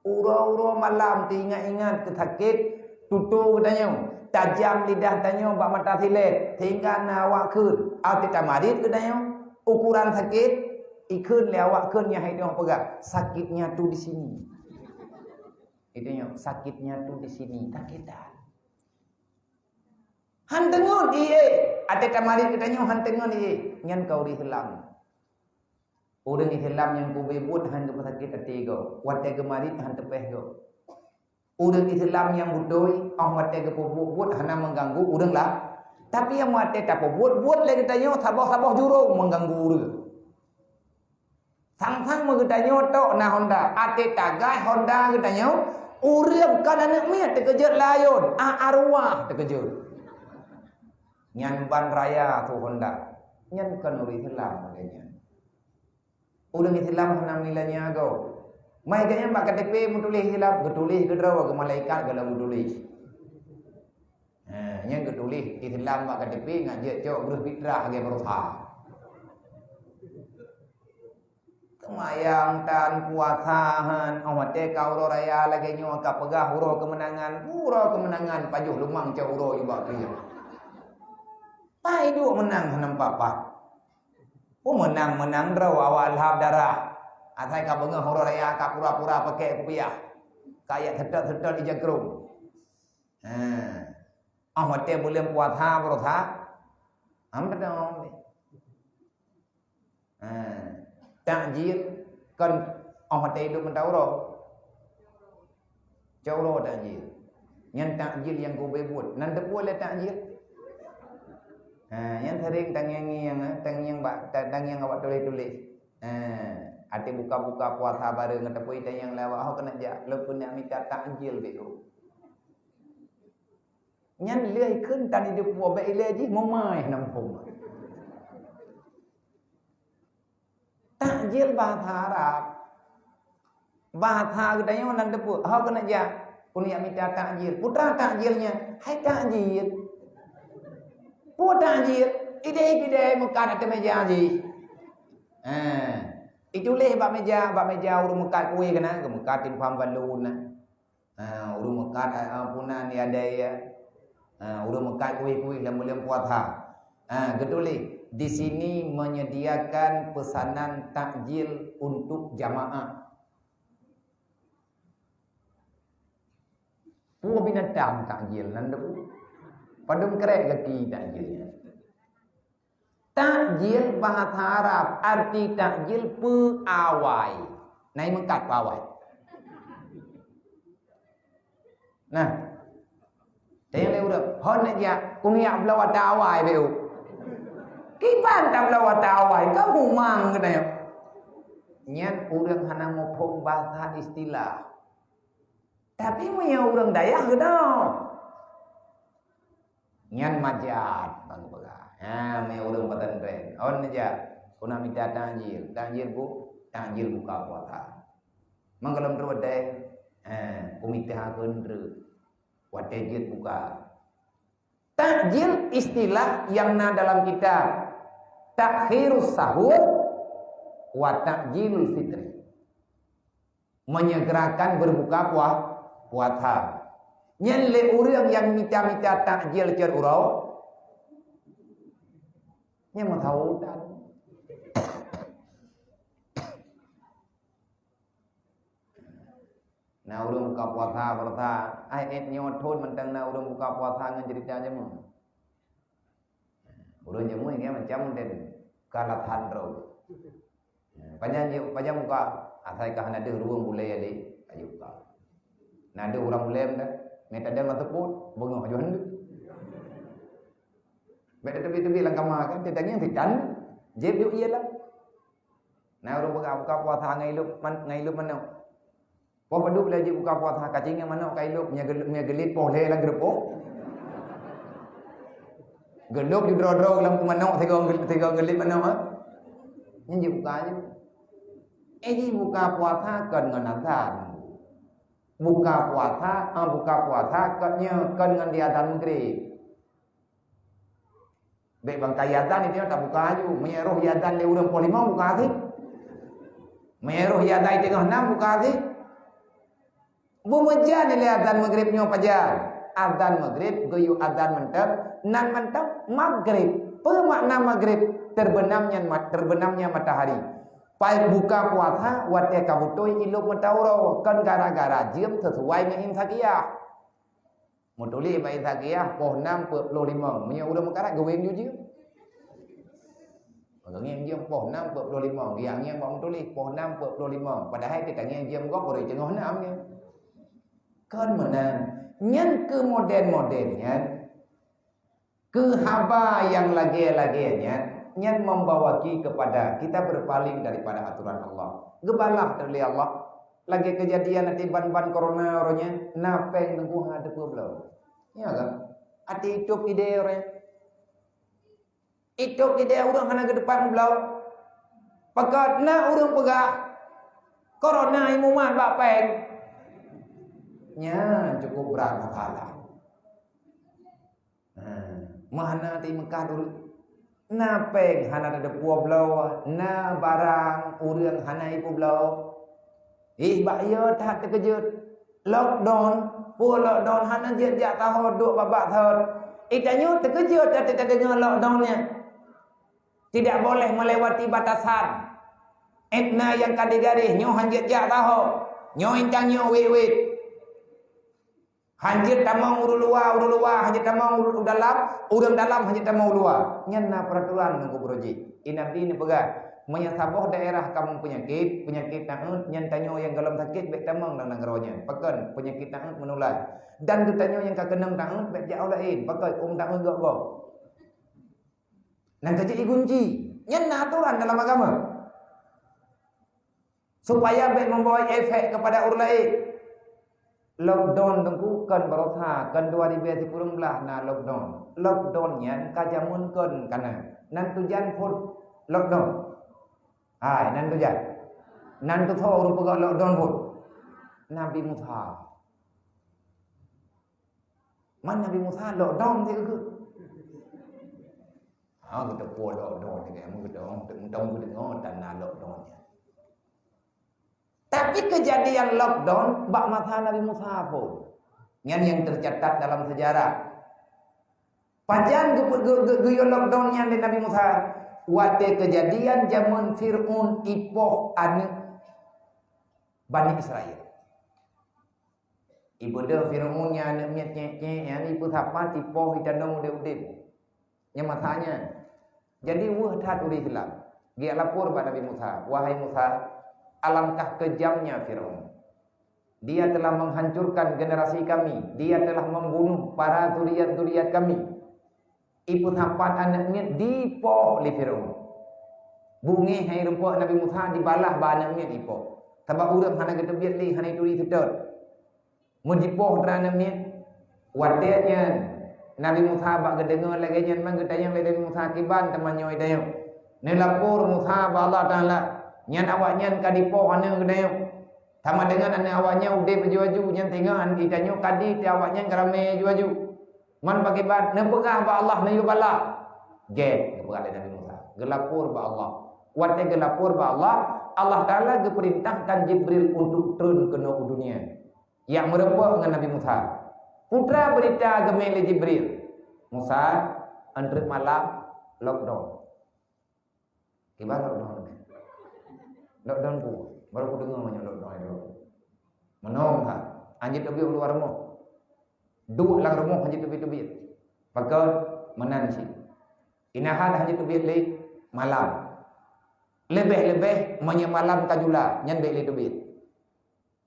Ura-ura malam ingat-ingat kesakit tutu tanya. Tajam lidah tanya bak mata silet sehingga nawak kun. Atita marit tanya ukuran sakit ikun lewat kun yang hidup pegang sakitnya tu di sini. Itu yang sakitnya tu di sini tak kita. Han tengok dia ada kemarin kita nyo han tengok dia nyan kau di Islam. Orang Islam yang ku bebut han tu sakit hati go. Wate kemarin han tepeh go. Orang Islam yang budoi wate ke bubut hana mengganggu orang lah. Tapi yang wate tak buat lagi kita nyo sabah-sabah jurung mengganggu orang. Sang-sang mengetanya tok na Honda, ate tagai Honda ketanya, urang kan anak miat terkejut layon, arwah terkejut. Nyan ban raya tu Honda, nyan kan uri Islam makanya. Urang Islam henam nilainya go. Mai ganya pak KTP mutulis Islam, getulis gedraw ke malaikat galau getulis. Nyan getulis Islam pak KTP ngajak cok berfitrah ge berusaha. Kemayang tan puasahan awat kau ro raya lagi nyo ka pegah uro kemenangan pajuh lumang ca uro iba tu ya. Pai du menang hanam papat. Menang draw awal hab darah. Atai ka bengah uro raya ka pura-pura pakai kopiah. Kayak sedot-sedot di jangkrum. Awat boleh puasa berosa. Am dong. Takjil kan orang hidup mentawro. Jauh takjil. Yang takjil yang ku bebut. Nan boleh takjil. Yang sering tangyang awak tulis-tulis. Ati buka-buka puasa bareng ngetepui yang lewat aku kena jak lepun nak minta takjil begitu. Nyan leh keun tan hidup buat baik leh ji momai nampung. Takjil bahasa Arab. Bahasa katanya orang tepuk. Hau kena jak Punya minta takjil. Putra takjilnya. Hai takjil. Putra takjil. Ide makan atas meja haji. Itu leh bak meja urung mekat kuih kena. Mekat timpam balun. Urung mekat punan ni ada ya. Urung mekat kuih-kuih lem-lem puasa. Geduli. Di sini menyediakan pesanan takjil untuk jamaah. Puah binatang takjil nanda pu. Padum kerek kaki takjilnya. Takjil bahasa Arab arti takjil peawai. Nai mengkat peawai. Nah, tanya le udah. Hon aja kunia belawat awai beu. Kiban tak belawat awai. Kamu mang kena. Nyan urang hana mopong bahasa istilah. Tapi punya orang Dayak ke dah. Nyan majat bang pegang. Me orang pesantren. On aja. Kuna minta takjil. Takjil buka puasa. Mangkalam terus deh. Komite hakun terus. Watajid buka. Takjil istilah yang dalam kitab takhirus sahur wa takjilul fitri. Menyegerakan berbuka puasa. Nyen le urang yang minta takjil cer urau. Nya mau tahu dan. Nah urang buka puasa ayat nyotun mentang na urang buka puasa ngan ceritanya mah. Urang jamu ini macam den kalatan ro. Panjang buka asai kah ada ruang boleh ya deh ayo buka. Nah ada orang mulai dah. Mereka ada mata pun bengok aja hendak. Mereka tepi-tepi langkah makan. Dia tanya tikan. Jeb yuk iya lah. Nah orang buka puasa ngai lup mana. Pau paduk lagi buka puasa kacing yang mana kai lup nya gelit boleh lah gerepok. Gelup di dro-dro lang kumanok tiga gelit mana mah. Nya buka aja. Ini buka puasa kan nganatan. Buka puasa katnya kan dengan diadan maghrib. Baik bangkai yadan itu tak buka aju. Menyeruh yadan le urang 5 buka sih. Menyeruh yadan 36 buka sih. Bumejan le adan maghribnya pajar. Adan maghrib goyu adan mantap, nan mantap maghrib. Pemakna maghrib terbenamnya matahari. Pai buka puasa wate kabutoi iluk matauro kan gara-gara jiem sesuai dengan insakiyah. Mutuli mai insakiyah poh 6.5 punya udah mekarat gaweng ju jiem. Kalau jiem poh 6.5 yang bang tulis poh 6.5 padahal kita jiem gok boleh jengah 6 nya. Kan menang nyen ke modern-modernnya ke haba yang lagi-laginya yang membawa kepada kita berpaling daripada aturan Allah. Gebalah dari Allah. Lagi kejadian nanti ban-ban corona orangnya napeng tengku hadap belum. Ya kan? Ati hidup ide orang. Hidup ide orang hana ke depan belum. Pakat na orang pegah. Corona imuman bapeng. Nya cukup berat masalah. Mana ti Mekah dulu. Napeng hana ada puak belau, na barang urang hana ipu belau. Bahaya tak terkejut. Lockdown, lockdown hana dia tahu duk babak tahun. Itanya terkejut tak dengar lockdownnya. Tidak boleh melewati batasan. Etna yang kadigari nyo hanjit jak tahu. Nyo intang nyo wewet. Hanjir tamang uru luar, hanjir tamang uru dalam, urang dalam hanjir tamang luar. Nyana peraturan nunggu broji. Inabdi ni pegang. Menyasabah daerah kamu penyakit naun nyan tanyo yang dalam sakit baik tamang nang ngeronya. Pakan penyakit naun menular. Dan ketanyo yang kakenang taun baik jauh lain. Pakai taun gok. Nang kecil kunci. Nyana aturan dalam agama. Supaya baik membawa efek kepada orang lain. Lockdown tengku kan berosa kan 2010 na lockdownnya kajamun kan kana nan tujan pun lockdown nan tujan nan tu tho ru pegak lockdown pun Nabi Musa Man Nabi Musa lok dong dia ke. Ha kita puas lok dong ni kan kita tong dengar tanah lok dongnya. Tapi kejadian lockdown bak masa Nabi Musa pun. Yang tercatat dalam sejarah. Pajan guyon lockdownnya di Nabi Musa. Wate kejadian zaman Fir'aun ipoh anak Bani Israel. Ibu dah Fir'aunnya anak nyek-nyek yang ibu siapa tipoh itanong udah. Yang masanya. Jadi wah tat udah hilang. Dia lapor pada Nabi Musa, wahai Musa, alangkah kejamnya Fir'aun. Dia telah menghancurkan generasi kami. Dia telah membunuh para zuriat-zuriat kami. Ibu tapat anaknya dipoh oleh Fir'aun. Bungi hai rumput Nabi Musa dibalah ba anaknya dipoh. Sebab urang hana kita biat li hana itu sedot. Mun dipoh anaknya watenya Nabi Musa bak gedengar lagi nyan mang gedayang Nabi Musa kiban temannya idayang. Ne lapor Musa ba Allah Taala nyan awaknya ka dipoh ana gedayang. Sama dengan anak awaknya udah baju-baju nyan tengah ditanya kadi ti awaknya kerame baju-baju. Man pakai bat, nepegah ba Allah na yubala. Get kepada Nabi Musa. Gelapur ba Allah. Wate gelapur ba Allah, Allah Taala geperintahkan Jibril untuk turun ke dunia. Yang merempak dengan Nabi Musa. Putra berita gemele Jibril. Musa antri malam lockdown. Kibar lockdown. Lockdown pun. Baru aku dengar banyak lockdown itu. Menong ha. Anjir lebih keluar rumah. Dua lang rumah hanya tubit-tubit. Pakai menansi. Inahan hanya tubit le malam. Lebih-lebih menye malam kajula nyan be le tubit.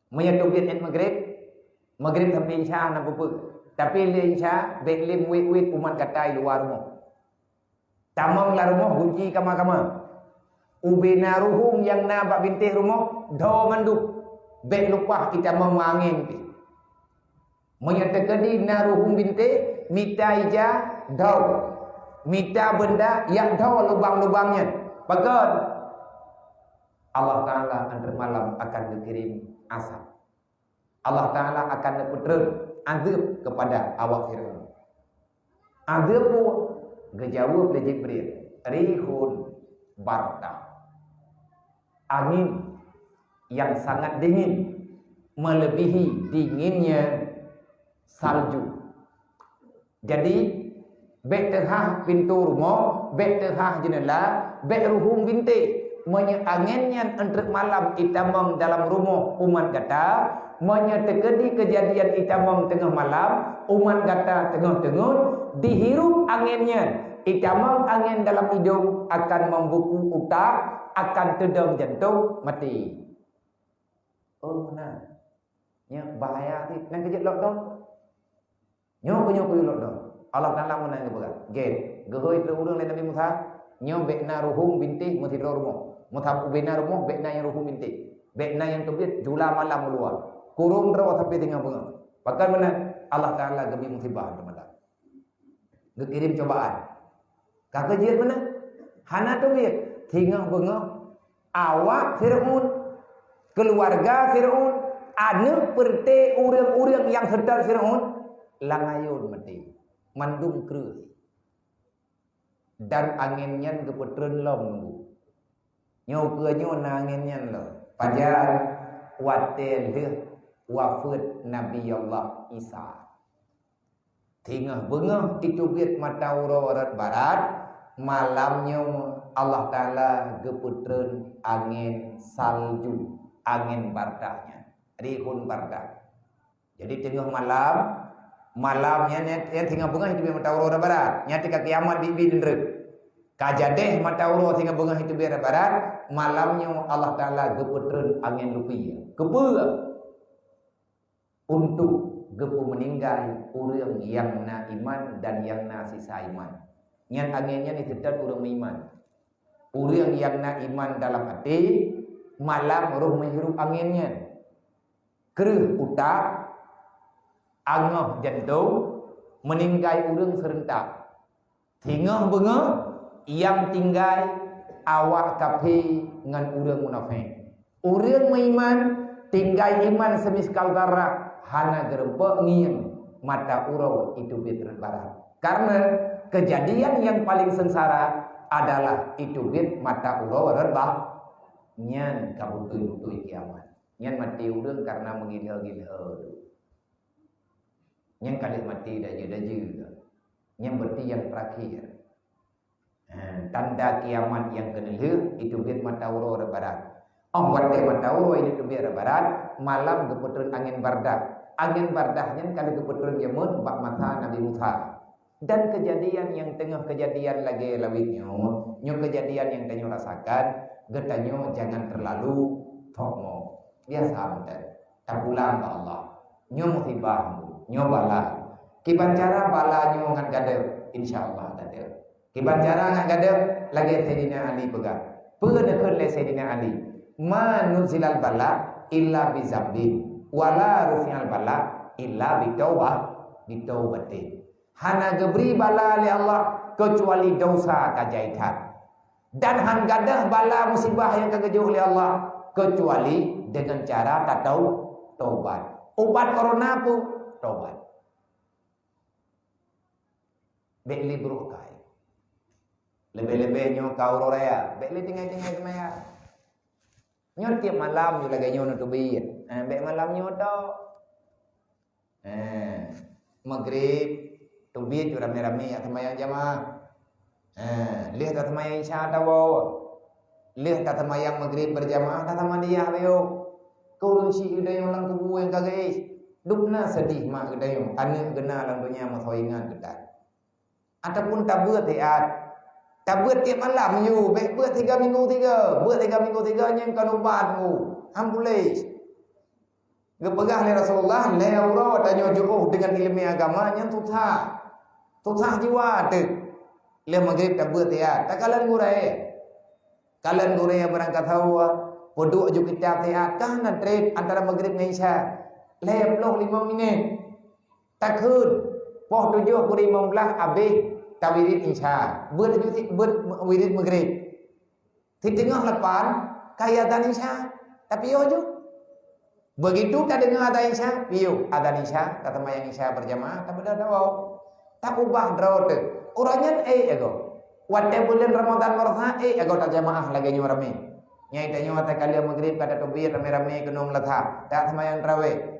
Menye tubit et maghrib sampai isya na pupu. Tapi le isya be le muit umat katai luar rumah. Tamang la rumah kunci kama-kama. Ubina ruhum yang na bak bintih rumah do manduk. Be lupa kita mau angin pi. Menyatakan di naruhum binti mita ija daw mita benda yang daw lubang-lubangnya. Bahkan Allah Ta'ala antara malam akan dikirim asap. Allah Ta'ala akan diputer azab kepada awak Fir'aun. Azab pun gejawab oleh Jibril. Rihun barta. Angin yang sangat dingin melebihi dinginnya salju. Jadi bek terhah pintu rumah, bek terhah jendela, bek ruhum binti. Anginnya entre malam itamam dalam rumah umat kata, terjadi kejadian itamam tengah malam, umat kata tengah-tengah, dihirup anginnya. Itamam angin dalam hidung akan membuku otak, akan tedang jantung, mati. Oh nah, nya bahaya ni, nak kejut lockdown. Nyo lockdown. Allah Taala mun nang begal. Gen, gehoy tu urang Nabi Musa, nyo bekna ruhum binti mesti rumah. Muthab ubena rumah bekna yang ruhum binti. Bekna yang tubit jula malam keluar. Kurung rawa sampai tengah bunga. Bahkan mana Allah Taala gebi musibah malam. Gekirim cobaan. Kakak jiat mana? Hana tubit tengah bunga. Awak Fir'aun, keluarga Fir'aun, anak perte urang-urang yang sedar Fir'aun langayun mati, mandum kerus, dan anginnya keputren lom nunggu, nyau kenyau anginnya lo, pajar watel wafat Nabi Allah Isa, tinggal bengah itu biat mata urat barat, malamnya Allah Taala keputren angin salju, angin bardahnya, rihun bardah. Jadi tengah malamnya yang tinggal bunga itu mata urat barat, nyati ke kiamat bibi dendrek. Kajadeh mata urat tinggal bunga itu biar barat, malamnya Allah Taala keputren angin rupiah. Kepua untuk gepu meninggal orang yang na iman dan yang na sisa iman. Nyan anginnya ni sedar orang iman. Orang yang na iman dalam hati, malam roh menghirup anginnya. Keruh utak, angah jantung, meninggal orang serentak. Tinggal benga yang tinggal awak kafe dengan orang munafik. Orang beriman tinggal iman semiskal darah hana gerempak ngien mata urau itu bit barat. Karena kejadian yang paling sengsara adalah itu bit mata urau rebah. Nyan kabutui kiamat. Nyan mati udang karena menggila-gila. Nyan kali mati daja-daja. Nyan berarti yang terakhir. Tanda kiamat yang kedua itu bit mata urau barat. Wate mata urau ini bit barat. Malam keputuran angin bardah. Angin bardahnya kalau keputuran Yemen bak mata Nabi Musa. Dan kejadian yang tengah kejadian lagi lawitnya, kejadian yang tengah rasakan, getanyo jangan terlalu FOMO. Biasa betul. Tak pulang ke Allah. Musibah, bala. Kiban cara bala ngan gade, insyaallah gade. Kiban cara ngan gade lagi Sayyidina Ali pegang. Pengedekan le Sayyidina Ali. Ma nuzilal bala illa bizambin. Wala rufi'al bala illa bitaubatin. Hana geberi bala li Allah kecuali dosa kajaitan. Dan han gadah bala musibah yang kegejuh oleh Allah kecuali dengan cara tak tahu taubat. Obat corona pun taubat. Beli berukai. Lebih-lebihnya kau raya. Beli tinggal-tinggal semaya. Nyo tiap malam nyo lagi nyo nutup biyat. Bek malam nyo tau. Maghrib tubit ju rame-rame ya semayang jamaah. Lihat tak semayang isya tahu. Lihat tak semayang maghrib berjamaah tak sama dia ayo. Kurun si udayong lang kubu yang kagais. Dukna sedih mak udayong. Ane gena lang dunia masoingan kita. Ataupun tabut teat. Tabut tiap malam you. Bek buat 3 minggu 3. Buat 3 minggu 3 yang kanubat mu. Ambulis. Gepegah oleh Rasulullah leuro tanya juruh dengan ilmu agamanya tutah jiwa tu le maghrib tak buat ya tak kalian gurai berangkat hawa podok ju kitab ya kan trade antara maghrib dengan isya le blok 5 minit tak kun poh 7:15 habis tawirid isya buat wirid maghrib di tengah lepan kayatan isya tapi yo ju begitu tak dengar ada isya, piu ada isya, kata mayang isya berjamaah, tak beda tahu, tak ubah drawat. Orangnya ego, waktu bulan Ramadan bersa ego tak jamaah lagi nyuarame. Nyai tanya waktu kalian maghrib kata tubir rame-rame kenum letha, tak semayang terawih.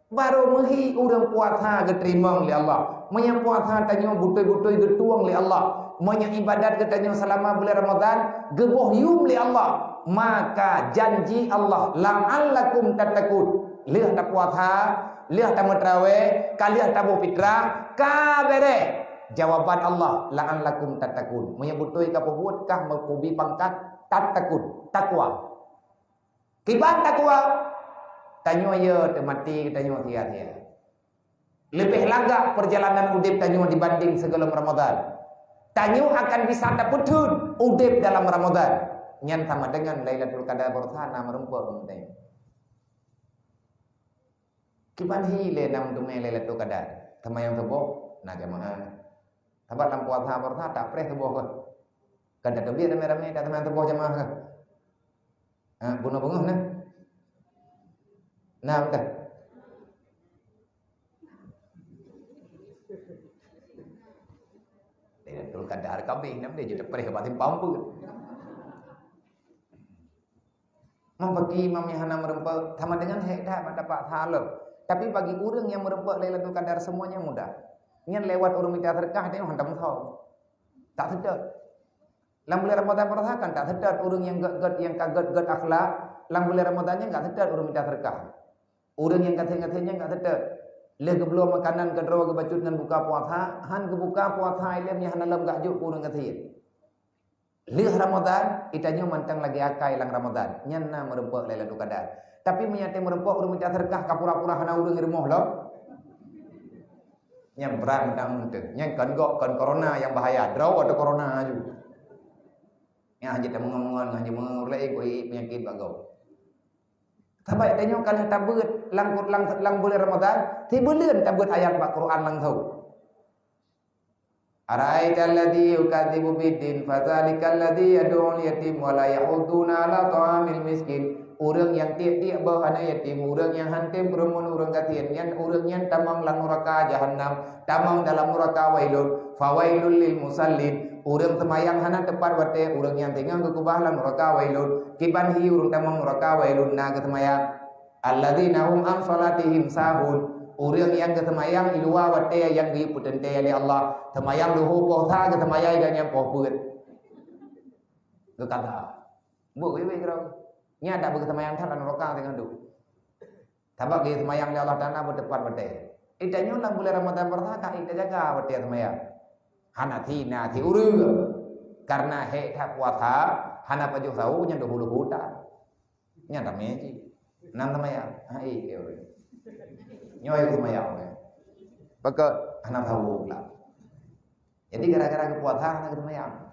Baru mehi urang puasa geterima oleh Allah, menyang puasa tanya butoi-butoi getuang oleh Allah, menyang ibadat katanya selama bulan Ramadan geboh yum oleh Allah. Maka janji Allah la'allakum tattaqun. Lihat tak puasa, lihat tak tarawih, kalian tak fitrah, kabere. Jawaban Allah la'allakum tattaqun. Menyebutui kapubuat kah mengkubi pangkat tattaqun, takwa. Kiban takwa. Tanya ya mati tanya sia-sia. Lebih lagak perjalanan udip tanya dibanding segala Ramadan. Tanya akan bisa dapatun udip dalam Ramadan. Nyan sama dengan Lailatul Qadar bersana merumput mungkin. Kiban hile nam dume Lailatul Qadar. Sama yang seboh na jamaah. Tabat lam puasa bersana tak preh seboh ke. Kada tebih rame-rame tak sama seboh jamaah ke. Bunuh bunguh nah. Nah betul. Lailatul Qadar kabeh nam dia jadi preh batin pampu. Bagi imam yang hana merempak sama dengan hekdah dapat halal. Tapi bagi orang yang merempak Lailatul Qadar semuanya mudah. Nyan lewat urung minta sedekah dia hantam tahu. Tak sedar. Lam bulan Ramadan merasakan tak sedar orang yang gad yang kaget akhlak, lam bulan Ramadannya enggak sedar urung minta sedekah. Orang yang katanya enggak sedar. Leh gebelum makanan kedua kebacut dengan buka puasa, han kebuka puasa ilmu yang hana lam gak juk urung katanya. Lih Ramadan, itanya mantang lagi akai lang Ramadan. Nyana merempak Lailatul Qadar. Tapi menyate merempak urung minta sedekah kapura-pura hana urung remoh lo. Nyang berat mentang mentang. Nyang kan corona yang bahaya. Draw ada corona aju. Yang hanya mengongon hanya mengulai penyakit bagau. Tapi itanya kan tabut lang bulan Ramadan, ti bulan tabut ayat Al-Quran lang tahu. Ara'aital ladzi yukadzibu biddin fadzalikal ladzi yad'ul yatim wa la yahudduna 'ala ta'amil miskin Orang yang tiap-tiap bawa anak yatim, orang yang hantim berumun orang katian, yang orang yang tamang lang neraka jahannam, tamang dalam neraka wailun, fawailul lil musallin. Orang temayang hana tepat wate, orang yang tengah kekubah lang neraka wailun, kiban hi orang tamang neraka wailun na ketemayang. Alladzina hum an salatihim sahun. Orang yang ketemayang ilua wate yang diputente oleh Allah, temayang luhu poh tha ketemayang yang poh put. Kekata. Bu we kira. Nya ada begitu semayang dalam neraka dengan tu. Tabak dia semayang di Allah Taala berdepan berde. Idanya ulang bulan Ramadan pertama ida jaga berde semayang. Hanati nati urug. Karena he tak puasa, hana paju tahu nya dulu hutan. Nya tak meji. Nam semayang. Hai ke urug. Nyoy semayang. Paka hana tahu lah. Jadi gara-gara kepuasa hana semayang.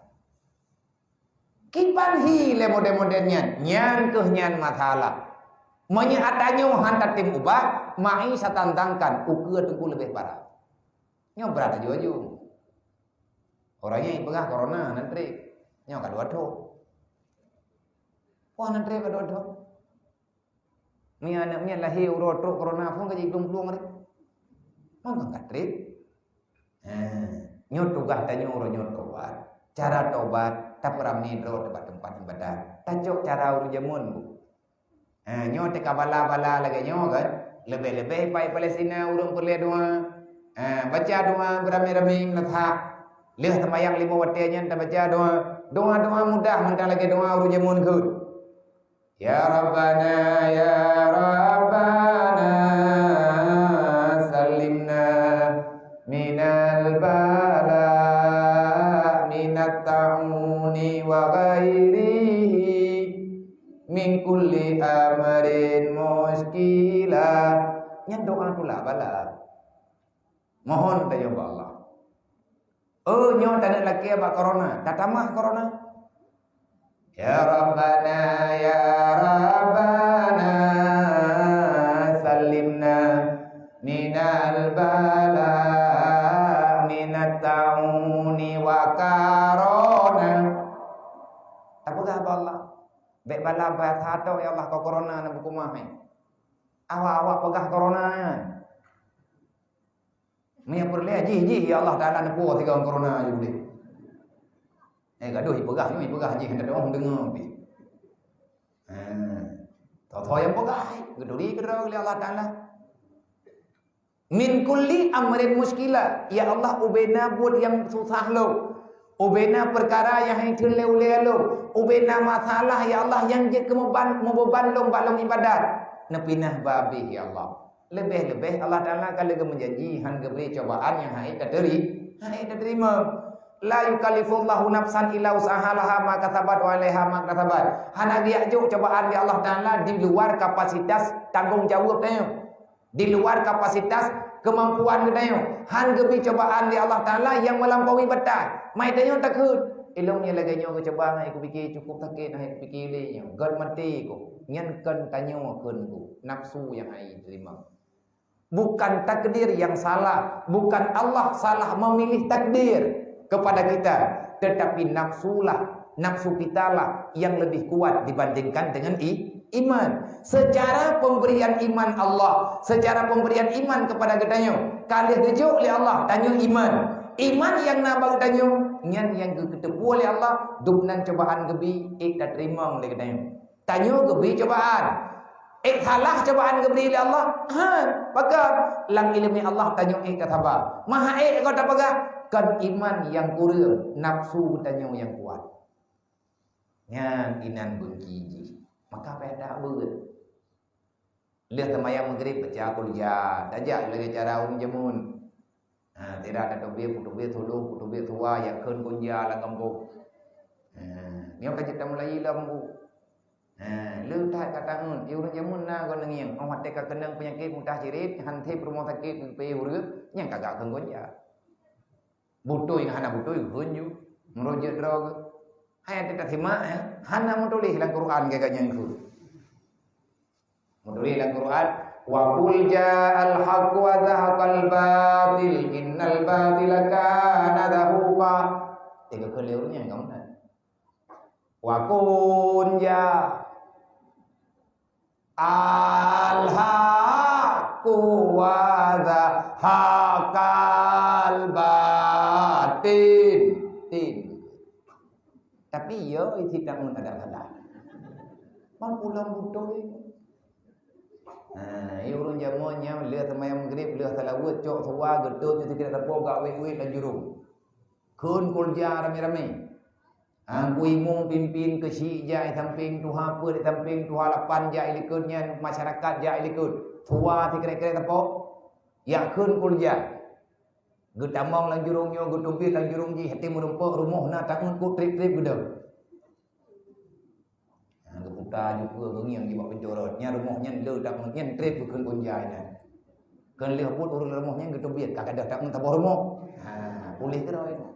Kipan hi le model-modelnya nyan ke nyan masalah. Monya adanya hantar tim ubah, mai satantangkan ukur tengku lebih parah. Nyo berada juju. Orangnya yang pegah corona nanti. Nyo kadua do. Wah nanti kadua do. Mia lahir urut corona pun kaji belum hari. Mangga katrik. Nyo tugas tanya urut nyo tobat. Cara tobat tak ramai ro tempat ibadah. Tajuk cara urut jamun bu. Nyo teka bala-bala lagi nyo kan. Lebih-lebih pai Palestina urung perle doa. Baca doa beramai-ramai natha. Leh temayang 5 waktu nya tak baca doa. Doa-doa mudah mentah lagi doa urut jamun ke. Ya Rabbana ya Rabbana salimna minal bala minat ta'uni wa ghairihi min kulli amrin muskila. Yang doa tu lah bala. Mohon tanya Allah. Oh nyo tak nak laki apa corona, tak tamah corona. Ya Rabbana ya Rabbana salimna minal bala minat ta'uni wa karona. Tak pegah Allah. Baik bala bayat hatau ya Allah kau corona na buku mahai. Awak pegah corona ya. Mia perle ji ya Allah Taala na puas tiga corona je boleh. Gaduh pegah ji hendak orang dengar pi. Tahu yang pegah geduri kedra oleh Allah Taala. Min kulli amrin muskilah. Ya Allah ubena buat yang susah lo. Ubena perkara yang terleu-leu lo. Ubena masalah ya Allah yang je kemeban membeban lo balong ibadat. Nepinah babi ya Allah. Lebih-lebih Allah Taala kalau menjanji han geberi cobaan yang hai terima. La yukallifullahu nafsan illa usahaha ma kasabat wa 'alaiha ma kasabat. Han dia ajuk cobaan di Allah Taala di luar kapasitas tanggung jawab dia. Di luar kapasitas kemampuan kita. Han gebi cobaan di Allah Taala yang melampaui batas. Mai tanya takut. Ilongnya lagi nyo ke cobaan aku fikir cukup sakit aku fikir le nyo. God mati ku. Nyan kan tanya keun ku. Nafsu yang ai terima. Bukan takdir yang salah, bukan Allah salah memilih takdir kepada kita, tetapi nafsu kita lah yang lebih kuat dibandingkan dengan iman. Secara pemberian iman Allah, secara pemberian iman kepada kita kali dejuk oleh Allah tanya iman yang nabang tanya nyan yang ketepu oleh Allah duknan cobaan gebi tak terima oleh kita tanya gebi cobaan salah cobaan geberi oleh Allah maka lang ilmi Allah tanya sabar maha kau tak pegah kan iman yang kurang nafsu tanya yang kuat nyan inan bengki maka pada beut lihat temayang maghrib baca kuliah tajak lagi cara jamun tidak ada putu be tua yang keun kunja la kampung ni orang kita mulai lambu lu tak katangun urang jamun na gon ngiang awat teka kenang penyakit mudah cirit hante rumah sakit pe urut yang kagak keun kunja butuh yang hana butuh hunju merujuk drog hai tak terima hana mutulih dalam Quran gaganya itu mutulih dalam Quran wa qul ja'al haqq wa zahaqal batil innal batila kana zahuqa tiga keleunya kamu wa qul ja Al-haqqu wa zahaqal batin. Tapi yo tidak mengada-ada. Mampu lambutoy. Urun jamunya leh semayang maghrib leh salawat cok sawa gedut tu kira tapo gak wei-wei dan jurung. Kun kulja rame-rame. Angku imung pimpin ke syija di samping tuha apa di samping tuha lapan ja ilikutnya masyarakat ja ilikut. Sawa kira-kira tapo. Ya kun kulja. Getamong lang jurungnya getumpit lang jurung ji hati merempok rumah na takut ku trip-trip gedeng. Keputar juga gengiang di bawah pencorotnya rumahnya le tak mungkin trip bukan kunjainya. Kan lihat pun urus rumahnya gitu biar kakak dah tak mentabur rumah. Boleh ke dah itu.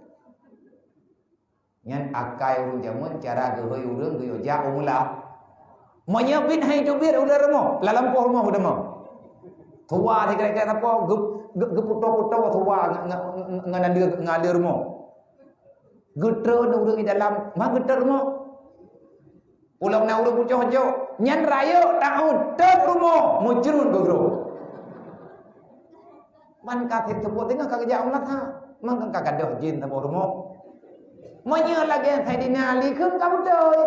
Nyan akai urun jamun cara gehoi urang geyo ja umlah. Menyepit hai tu biar urus rumah. Lalam rumah udah mau. Tua ni kira-kira apa geputo-puto tua ngalir rumah. Geter urang di dalam mah geter rumah. Ulang na urang pucuk-pucuk nyan raya tahun tek rumah mujrun gogro man kaget sebut tengah kerja ulat ha mang kagak dah jin tabo rumah manya lagi saidina ali kun kamu doi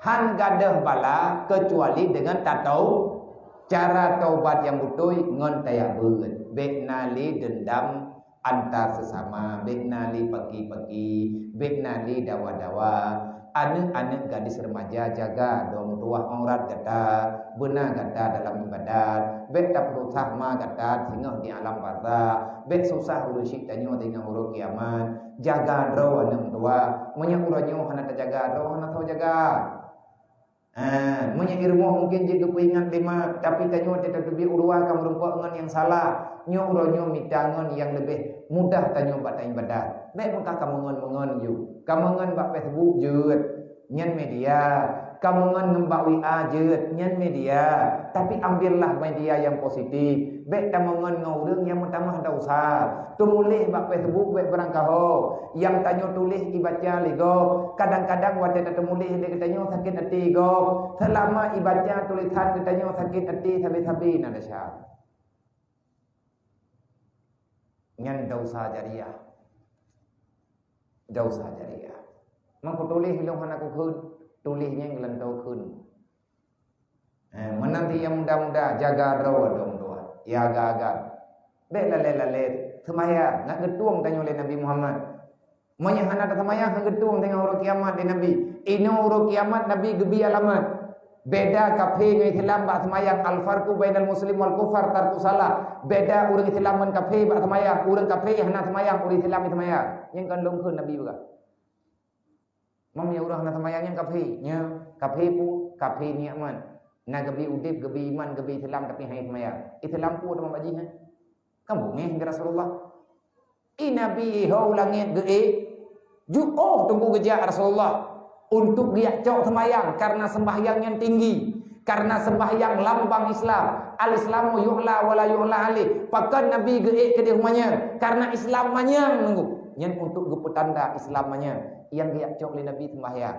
han gadah bala kecuali dengan tahu cara taubat yang betul ngon tayak beut bek nali dendam antar sesama bek nali pagi-pagi bek nali dawa-dawa anak-anak gadis remaja jaga dong tua aurat kata benar kata dalam ibadat bet tak perlu sama kata tinggal di alam barzah bet susah urusik tanyo dengan huruf kiamat jaga draw anak tua banyak uranyo hana terjaga draw hana tahu jaga banyak ilmu mungkin jadi ingat lima tapi tanyo tidak lebih urua kamu rumput dengan yang salah nyo uranyo mitangon yang lebih mudah tanyo buat ibadat bet muka kamu ngon you kamu ngan bak Facebook jeut nyan media kamu ngan ngembak WA jeut nyan media tapi ambillah media yang positif bet kamu ngan ngurang yang pertama ada usaha tumulih bak Facebook bet berangkaho yang tanyo tulis ibaca ligo kadang-kadang wadah tumulih dia katanya sakit hati go selama ibaca tulisan katanya sakit hati sabi-sabi nada syah nyan dausa jariah jauh saja dia. Maka tulis bilang anak kun, tulisnya ngelantau kun. Menanti yang muda-muda jaga rawa dong doa. Ya agak-agak. Lele. Semaya nak getuang tanya oleh Nabi Muhammad. Manya anak semaya nak getuang dengan urut kiamat di Nabi. Ino urut kiamat Nabi gebi alamat. Beda kafe dengan Islam bak semayang al-farqu bainal muslim wal kufar tarku salah. Beda urang Islam dengan kafe bak semayang, urang kafe hana semayang, urang Islam semayang. Yang kandung kun Nabi juga. Mam ya urang hana semayang yang kafe pu kafe ni'man. Na gebi udip, gebi iman, gebi Islam tapi hanya semayang. Islam pu ada mabaji ha. Kamu ngeh Rasulullah. I Nabi ho langit ge ju'oh tunggu gejak Rasulullah. Untuk dia cok sembahyang karena sembahyang yang tinggi, karena sembahyang lambang Islam. Al-Islamu yu'la wala yu'la alih. Pakan Nabi geik ke dia rumahnya karena Islam manyang nunggu. Yang untuk gepetanda Islam manyang yang dia cok oleh Nabi sembahyang.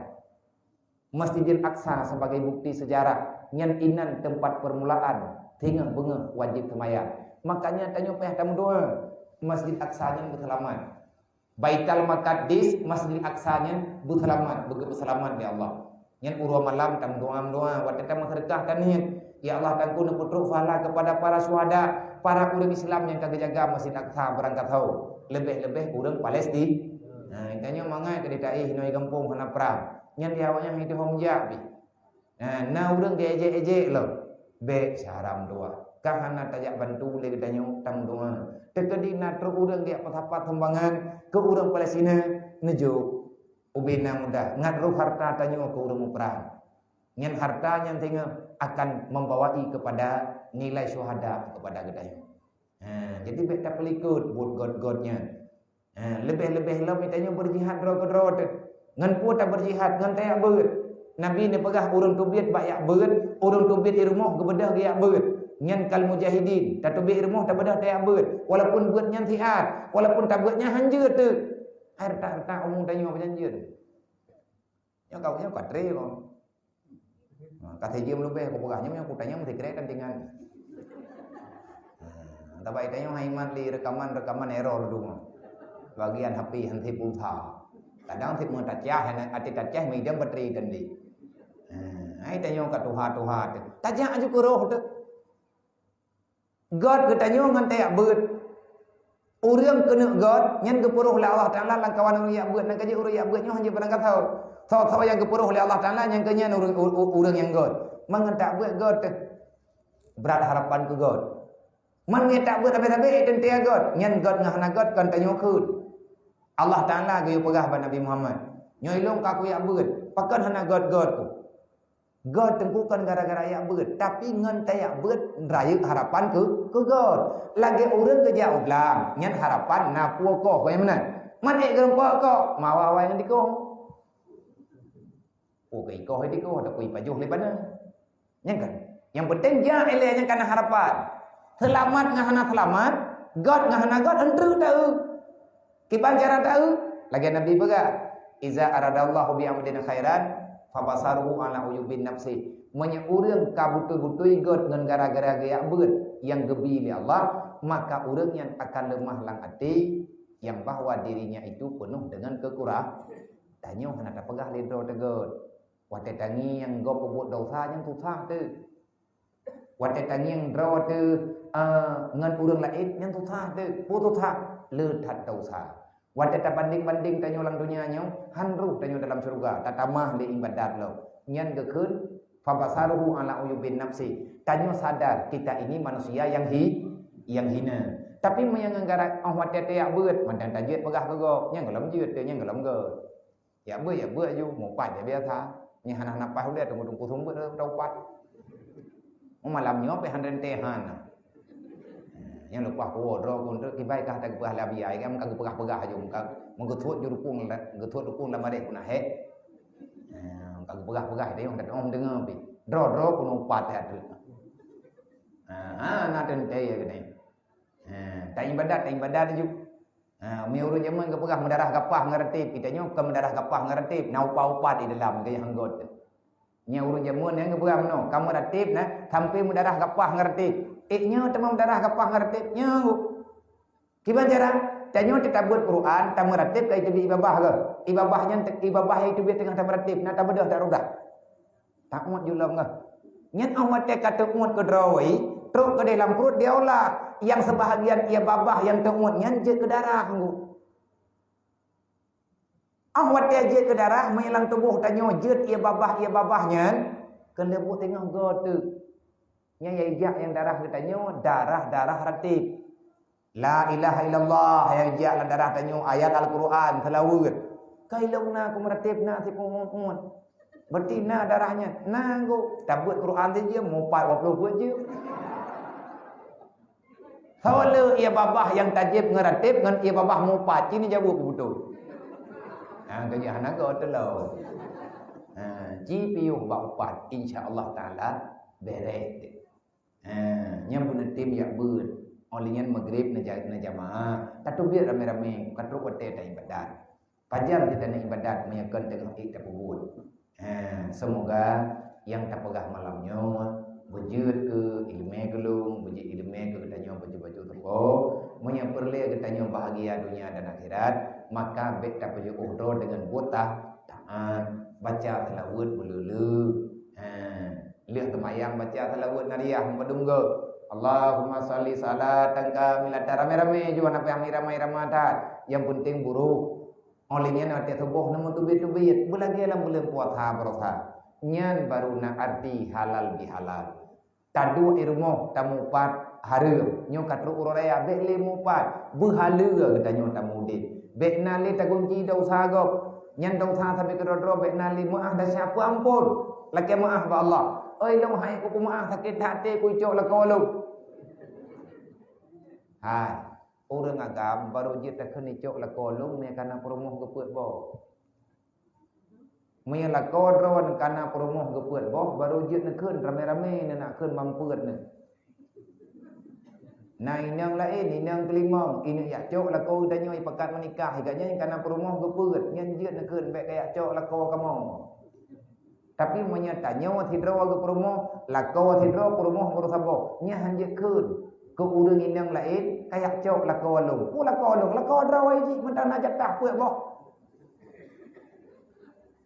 Masjidil Aqsa sebagai bukti sejarah yang inan tempat permulaan tinggal bengah wajib sembahyang. Makanya tanya payah tamu doa Masjid Aqsa yang berselamat. Baitul Maqdis Masjid Aqsa-nya berselamat, berselamat ya Allah. Yang urus malam tam doa waktu tam sedekah tanian. Ya Allah tangku putruk fala kepada para syuhada, para urang Islam yang kagak jaga Masjid Aqsa berangkat tahu. Lebih-lebih urang Palestin. Nah, intanya mangai ke dai noi kampung hana perang. Yang diawanya hidup homja bi. Nah urang diejek-ejek lo. Be syaram doa. Kahana tajak bantu le katanya tam doa. Tekadina truk urang dia apa-apa tembangan ke urang Palestina nejo ubina muda ngadru harta tanyo ke urang perang nyan harta yang tengah akan membawai kepada nilai syuhada kepada gedanya. Jadi beta pelikut buat god-godnya. Lebih-lebih lah mitanya berjihad roh-roh ngan pu tak berjihad ngan tayak beut. Nabi ni pegah urang tubit bayak beut, urang tubit di rumah gebedah gayak beut. Nyan kal mujahidin tak tubik rumah tak bedah tayak beut. Walaupun beut nyan siat, walaupun tak beutnya hanjur tu. Harta umum tanya apa janjur. Yang kau nya katre kau. Kata dia lebih aku pegahnya yang kutanya mesti keren dengan. Tapi itanya haiman di rekaman error dulu. Bagian HP henti pulsa. Kadang henti mau tajah, hati tajah medium bateri tadi. Itanya kat tuha. Tajah aja kuroh tu. God katanya ngantai beut. Urang kena God, nyan kepuruh oleh Allah Taala lang kawan uriak beut nak kaji uriak beutnya hanya penangkat tahu. Tahu yang kepuruh oleh Allah Taala yang kenya urang yang God. Mengentak beut God tu. Berat harapan ke God. Man ngetak beut habis-habis tentia God. Nyan God ngahna God kan tanya keud. Allah Taala gayo pegah ban Nabi Muhammad. Nyoilong ka ku yak beut. Pakan hana God tu. God tengkukan gara-gara yak beut, tapi ngan tayak beut raya harapan ke God. Lagi urang kerja ublang, nyan harapan na puo ko yang mana? Man ek gerempa ko, mawa awai ngan diko. Oh ke iko hai diko, tak kui pajuh le bana. Nyan kan? Yang penting ja ele yang kana harapan. Selamat ngahana selamat, God ngahana God entru tahu. Kiban cara tahu? Lagi Nabi bega, iza aradallahu bi amrin khairan fabasaruhu ala uyubin nafsi. Urang ka butui-butui God ngan gara-gara gaya beut yang gebi li Allah, maka urang yang akan lemah lang hati yang bahwa dirinya itu penuh dengan kekurangan. Tanya hana tak pegah li dro tegot. Wate tangi yang go pebut dosa yang susah tu. Wate tangi yang dro tu ngan urang lain yang susah tu. Putusah le that dosa. Wate ta banding-banding tanyo lang dunia nyo, hanruh tanyo dalam surga, tatamah li ibadat lo. Nyan gekeun fabasaruhu ala uyubin nafsi. Tanyo sadar kita ini manusia yang hina. Tapi yang nganggara wate te yak beut, mandan tajit pegah go, nyang gelam jeut te nyang gelam go. Ya beut ju, mau pat ya biasa. Nya hana napas udah tunggu sumbut daupat. Malam nyo pe hanren te hana. Yang lupa ku dro kun tu kibai kah tak pegah labi ai kan kag pegah ju kag menggetuat ju rupung la getuat rupung la mare kuna he kag pegah dia yang om dengar pi dro kun upat hat tu na den te ya gini tak ibadat ju mi urun jaman ke pegah mendarah gapah ngerti kitanya ke mendarah gapah ngerti na upat di dalam ke hanggot nya urun jaman yang ke pegah no kamu ratib na sampai mendarah gapah ngerti iknya temam darah kapah ngerti nyu. Kiban cara? Tanyo kita buat Quran, tamu ratib kai tu ibabah ke? Ibabahnya ibabah itu biar tengah tamu ratib, na tabedah tak rudah. Tak muat julam ke? Nyen awat te kata muat ke drawai, truk ke dalam perut dia ulah. Yang sebahagian ia babah yang temuat nyen je ke darah nggu. Awat te je ke darah mengilang tubuh tanyo je ia babahnya. Kena buat tengah go tu. Yang darah katanya darah ratib. La ilaha illallah yang ijak darah katanya ayat Al-Quran selawat. Kailungna ku meratibna si pun. Berarti na darahnya. Na go tabut Quran dia mau 40 buat je. Hawala ia babah yang tajib ngeratib ngan ia babah mau 4 ini jauh betul. Kerja anak go telo. GPU bab 4 insya-Allah taala beres. Yang pun tim yak beut olingan maghrib na jamaah katu biar rame-rame katu wate ta ibadat fajar kita na ibadat menyakan dengan kita pubut semoga yang tak pegah malamnya bujud ke ilmu gelung bujud ilmu ke katanya baju-baju teko monya perle katanya bahagia dunia dan akhirat maka bet tak baju uhdo dengan buta taat baca tilawat belulu lihat temayang baca tilawat nariyah madunggo Allahumma salli salatan kamilatan rame-rame juga nampai ramai-ramai yang penting buruh olehnya nanti subuh namun tubit-tubit belagi dalam bulan puasa berosa nyan baru na arti halal bihalal tadu irmo tamu pat harum nyo katru uraya be lemu pat behala katanya tamu dit be nali tagunci dosa gop nyan dosa sampai ke rodro be nali maaf dah siapa ampun laki maaf ba Allah oi long hai ku maaf sakit hati ku cok lakoluk hai orang agam baru je tak kena cok lakolung me kana promoh gepeut bo me lakodron kana promoh gepeut bo baru je nak keun rame-rame nak keun mampeut ne nah inang lain inang kelima ini ya cok lako danyo ipakat menikah iganya kana promoh gepeut nyan je nak keun be kaya cok lako kamu Tapi menyatanya hidro ke perumoh, lakau hidro perumoh ngurus apa? Nya hanya kun. Ke urang indang lain kayak cok lakau alung. Lakau drawai ji mentang nak jatah puak boh.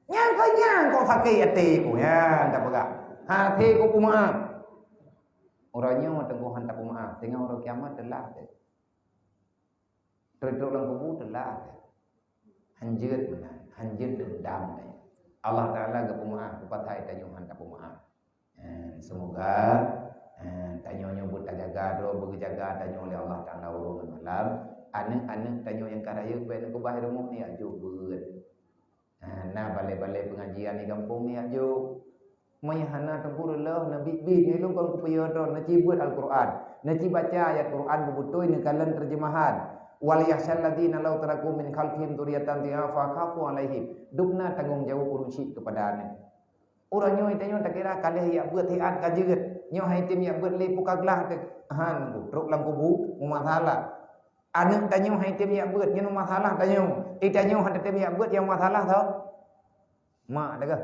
Nyang kau sakit hati ku ya, tak pegang. Hati ku maaf. Orangnya mau teguhan tak maaf. Tengah orang kiamat telah. Terus orang kubur telah. Hanjut benar, hanjut dendam. Allah Taala ke maaf, kepada kita nyuman tak maaf. Semoga tanya nyebut tak jaga doa berjaga tanya oleh Allah Taala urang malam. Anak-anak tanya yang karaya baik nak bahir rumah ni ajo beut. Nah balai-balai pengajian di kampung ni ajo. Mayahana tempurlah nabi bi ni lu kalau kupaya ron naci buat Al-Quran. Naci baca ayat Quran bebutuh ni kalan terjemahan. Wal yahsal ladina law taraku min khalfihim dzurriatan dhi'afa khafu alaihim. Dukna tanggung jawab urusi kepada anak. Orang nyoy tanya tak kira kalih ya buat hiat kajeut. Nyoy hai tim ya buat li pukaglah te han truk lang kubu masalah. Anak tanya hai tim ya buat nyen masalah tanya. Tanya han tim ya buat yang masalah tau. Mak dah ke?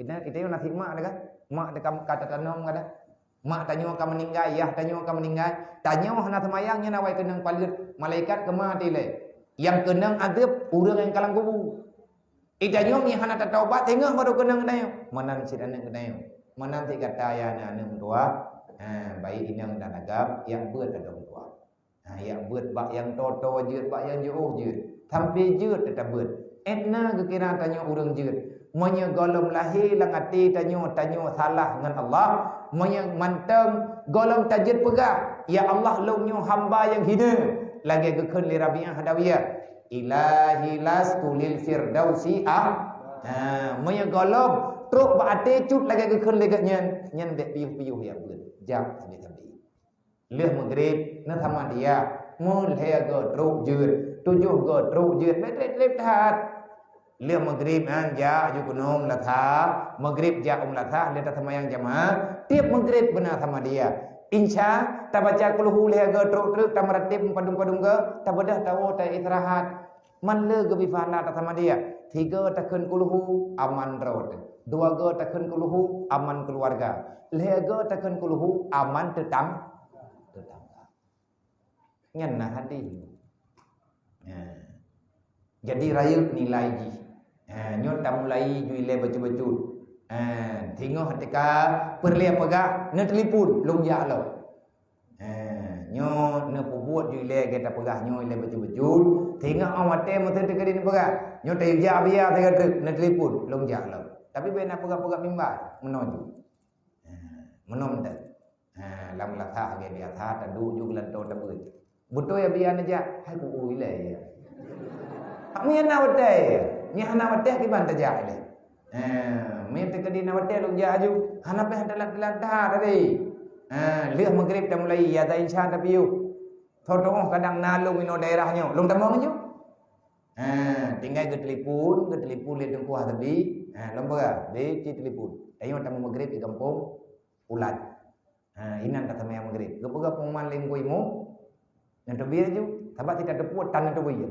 Kita yo nasib mak dah ke? Mak dah kata tanam kada. Mak tanya akan meninggal, ayah tanya akan meninggal. Tanya hana semayangnya nawai kenang palit malaikat kemati le. Yang kenang azab urang yang kalang kubu. Itanya ni hana taubat tengah baru kenang dayo. Manan si anak dayo. Manan si kata ya anak tua. Baik inang dan agam yang buat ada tua. Yang buat bak yang toto jeut bak yang jauh jeut. Sampai jeut tetap buat. Etna kekira tanya urang jeut. Monya golom lahir lang ati tanya salah dengan Allah. Monya manteng golom tajid pegah. Ya Allah longnyo hamba yang hina. Lagi kekeun li Rabi'ah Hadawiyah. Ilahi lastu lil firdausi monya golom truk baate cut lagi kekeun li nyen dek piuh-piuh ya beut. Jam sampai. Leh maghrib na sama dia. Mul he go truk jeut. 7 go truk jeut. Lep tahat. Leh maghrib ja ju kunum latha maghrib ja latha le ta semayang jamaah tiap maghrib benar sama dia insya ta baca kulhu leh ga truk ta meratib padung-padung ga ta bedah tahu ta istirahat man le ga bifala ta sama dia 3 ta keun kulhu aman raut 2 ga ta keun kulhu aman keluarga leh ga ta keun kulhu aman tetangga ngan nah hati jadi raya nilai ji nyot tak mulai juile baju-baju. Tengok ketika perlihat pegah ne telefon long ja lo. Nyot ne buat juile kita pegah nyot le baju-baju. Tengok awate mate tegedin pegah. Nyot ja biar teged ne telefon long ja lo. Tapi bena pegah-pegah mimbar menoju. Menom dak. Lam latha ge dia tha ta du ju lan to ta beut. Buto ya biar aja hai ku ui le ya. Amin na wate. Ni hana wateh ki ban tajah le. Me te kedi na wateh long jaju. Hana pe hadalat dah tadi. Leh maghrib dah mulai ya ta insya tapi yu. Thodoh kadang nalung ino daerahnya. Long tamong ju. Tinggal ke telefon le dengku tadi. Lomba be ci telefon. Ayo tamu maghrib di kampung ulat. Inan kata me maghrib. Gepega pengumuman lengkoi mo. Yang terbiar ju. Sabat kita teput tangan tu biar.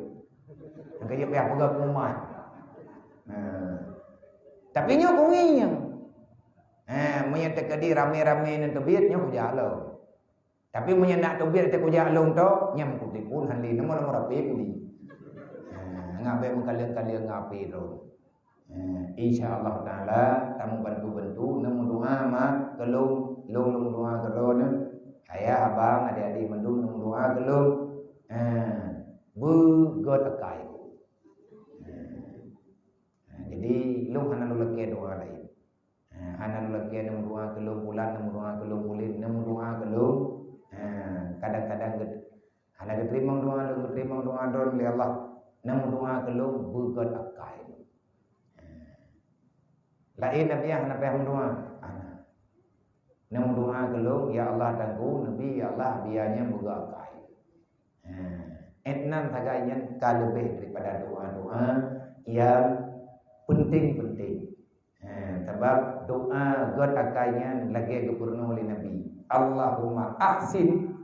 Kaya pihak pega pengumuman. Tapi nyo kunginya. Menyata kedi rame-rame nan tebit nyo kujalo. Tapi menyenak tebit te kujalo to nyam kutipun hanli nomor rapi pudi. Ngabe mengkalian-kalian ngapi ro. Insyaallah taala tamu bantu-bantu nemu doa ma gelung long doa gelon. Ayah abang adik-adik mendung nemu doa gelung. Bu go tekai. Jadi lu hana lu lagi doa lain. Hana lu lagi nemu doa gelung bulan nemu doa gelung bulan nemu doa gelung. Kadang-kadang hana keterima doa lu keterima doa don li Allah. Nemu doa gelung bukan akai. Lain nabi hana payah doa. Nemu doa gelung ya Allah tanggu nabi ya Allah biarnya bukan akai. Etnan tagayan kalebih daripada doa-doa yang penting-penting. Sebab doa God akainya lagi gepurna oleh Nabi. Allahumma ahsin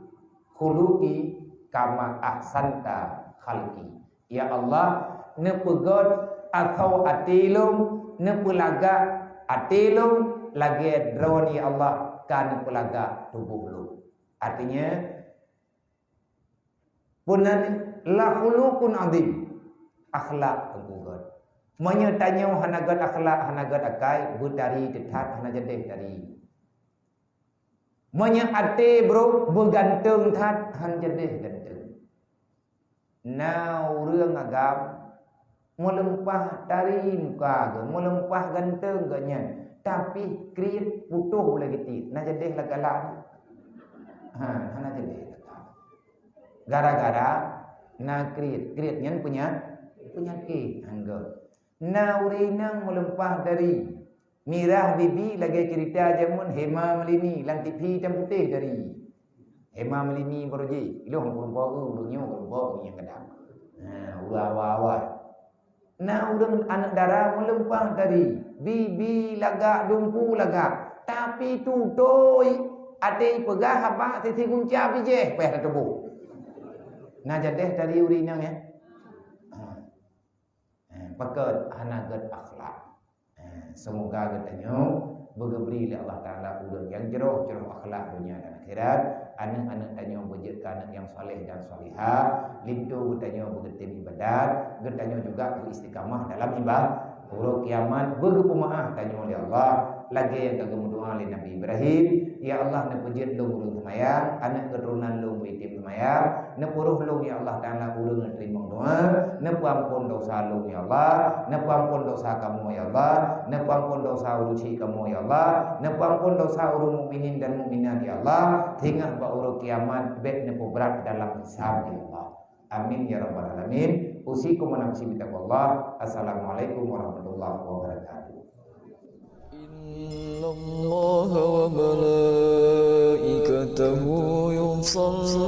khuluqi kama ahsanta khalqi. Ya Allah, ne pegod atau atilum ne pelaga Ati lu lagi drone ya Allah kan pelaga tubuh lu. Artinya punan la khuluqun azim. Akhlak tenggugat. Menyertanya hanagat akhlak hanagat akai butari detat hana jedeh tadi. Menyate bro bergantung tat han jedeh gantung. Now rương agam melempah dari muka ke melempah gantung ke nya tapi kriit putuh lagi ti na jedeh lagalan. Hana jedeh. Gara-gara na kriit nyen punya penyakit angga. Na urinang melempah dari mirah bibi lagi cerita jamun Hema Melini lantik hitam putih dari Hema Melini berji iluh perempuan ulunyo perempuan yang kadang ulawa-awa na udang anak darah melempah dari bibi lagak dumpu lagak tapi tutoi ade pegah apa titi kunca bijeh peh tebu na jadeh dari urinang ya pakat hanagat akhlak. Semoga katanya bergebri oleh Allah Ta'ala ulang yang jeroh akhlak dunia dan akhirat. Anak-anak tanya berjaya anak yang saleh dan salihah. Lintu katanya bergetim ibadat. Katanya juga beristiqamah dalam ibadah. Urut kiamat bergepemaah tanya oleh Allah. Lagi yang kagum doa oleh Nabi Ibrahim. Ya Allah nak pejit lu ulung semayang. Anak keturunan lu berhitim semayang. Nak puruh lu ya Allah Ta'ala ulung terima doa. Nak ampun dosa lu ya Allah. Nak ampun dosa kamu ya Allah. Nak ampun dosa urusi kamu ya Allah. Nak ampun dosa urung mukminin dan mukminat ya Allah. Hingga urut kiamat bet nepu berat dalam hisab ya Allah. Amin ya rabbal alamin. Usikum wa nafsi bitaqwallah. Assalamualaikum warahmatullahi wabarakatuh. إن الله وملائكته يصلون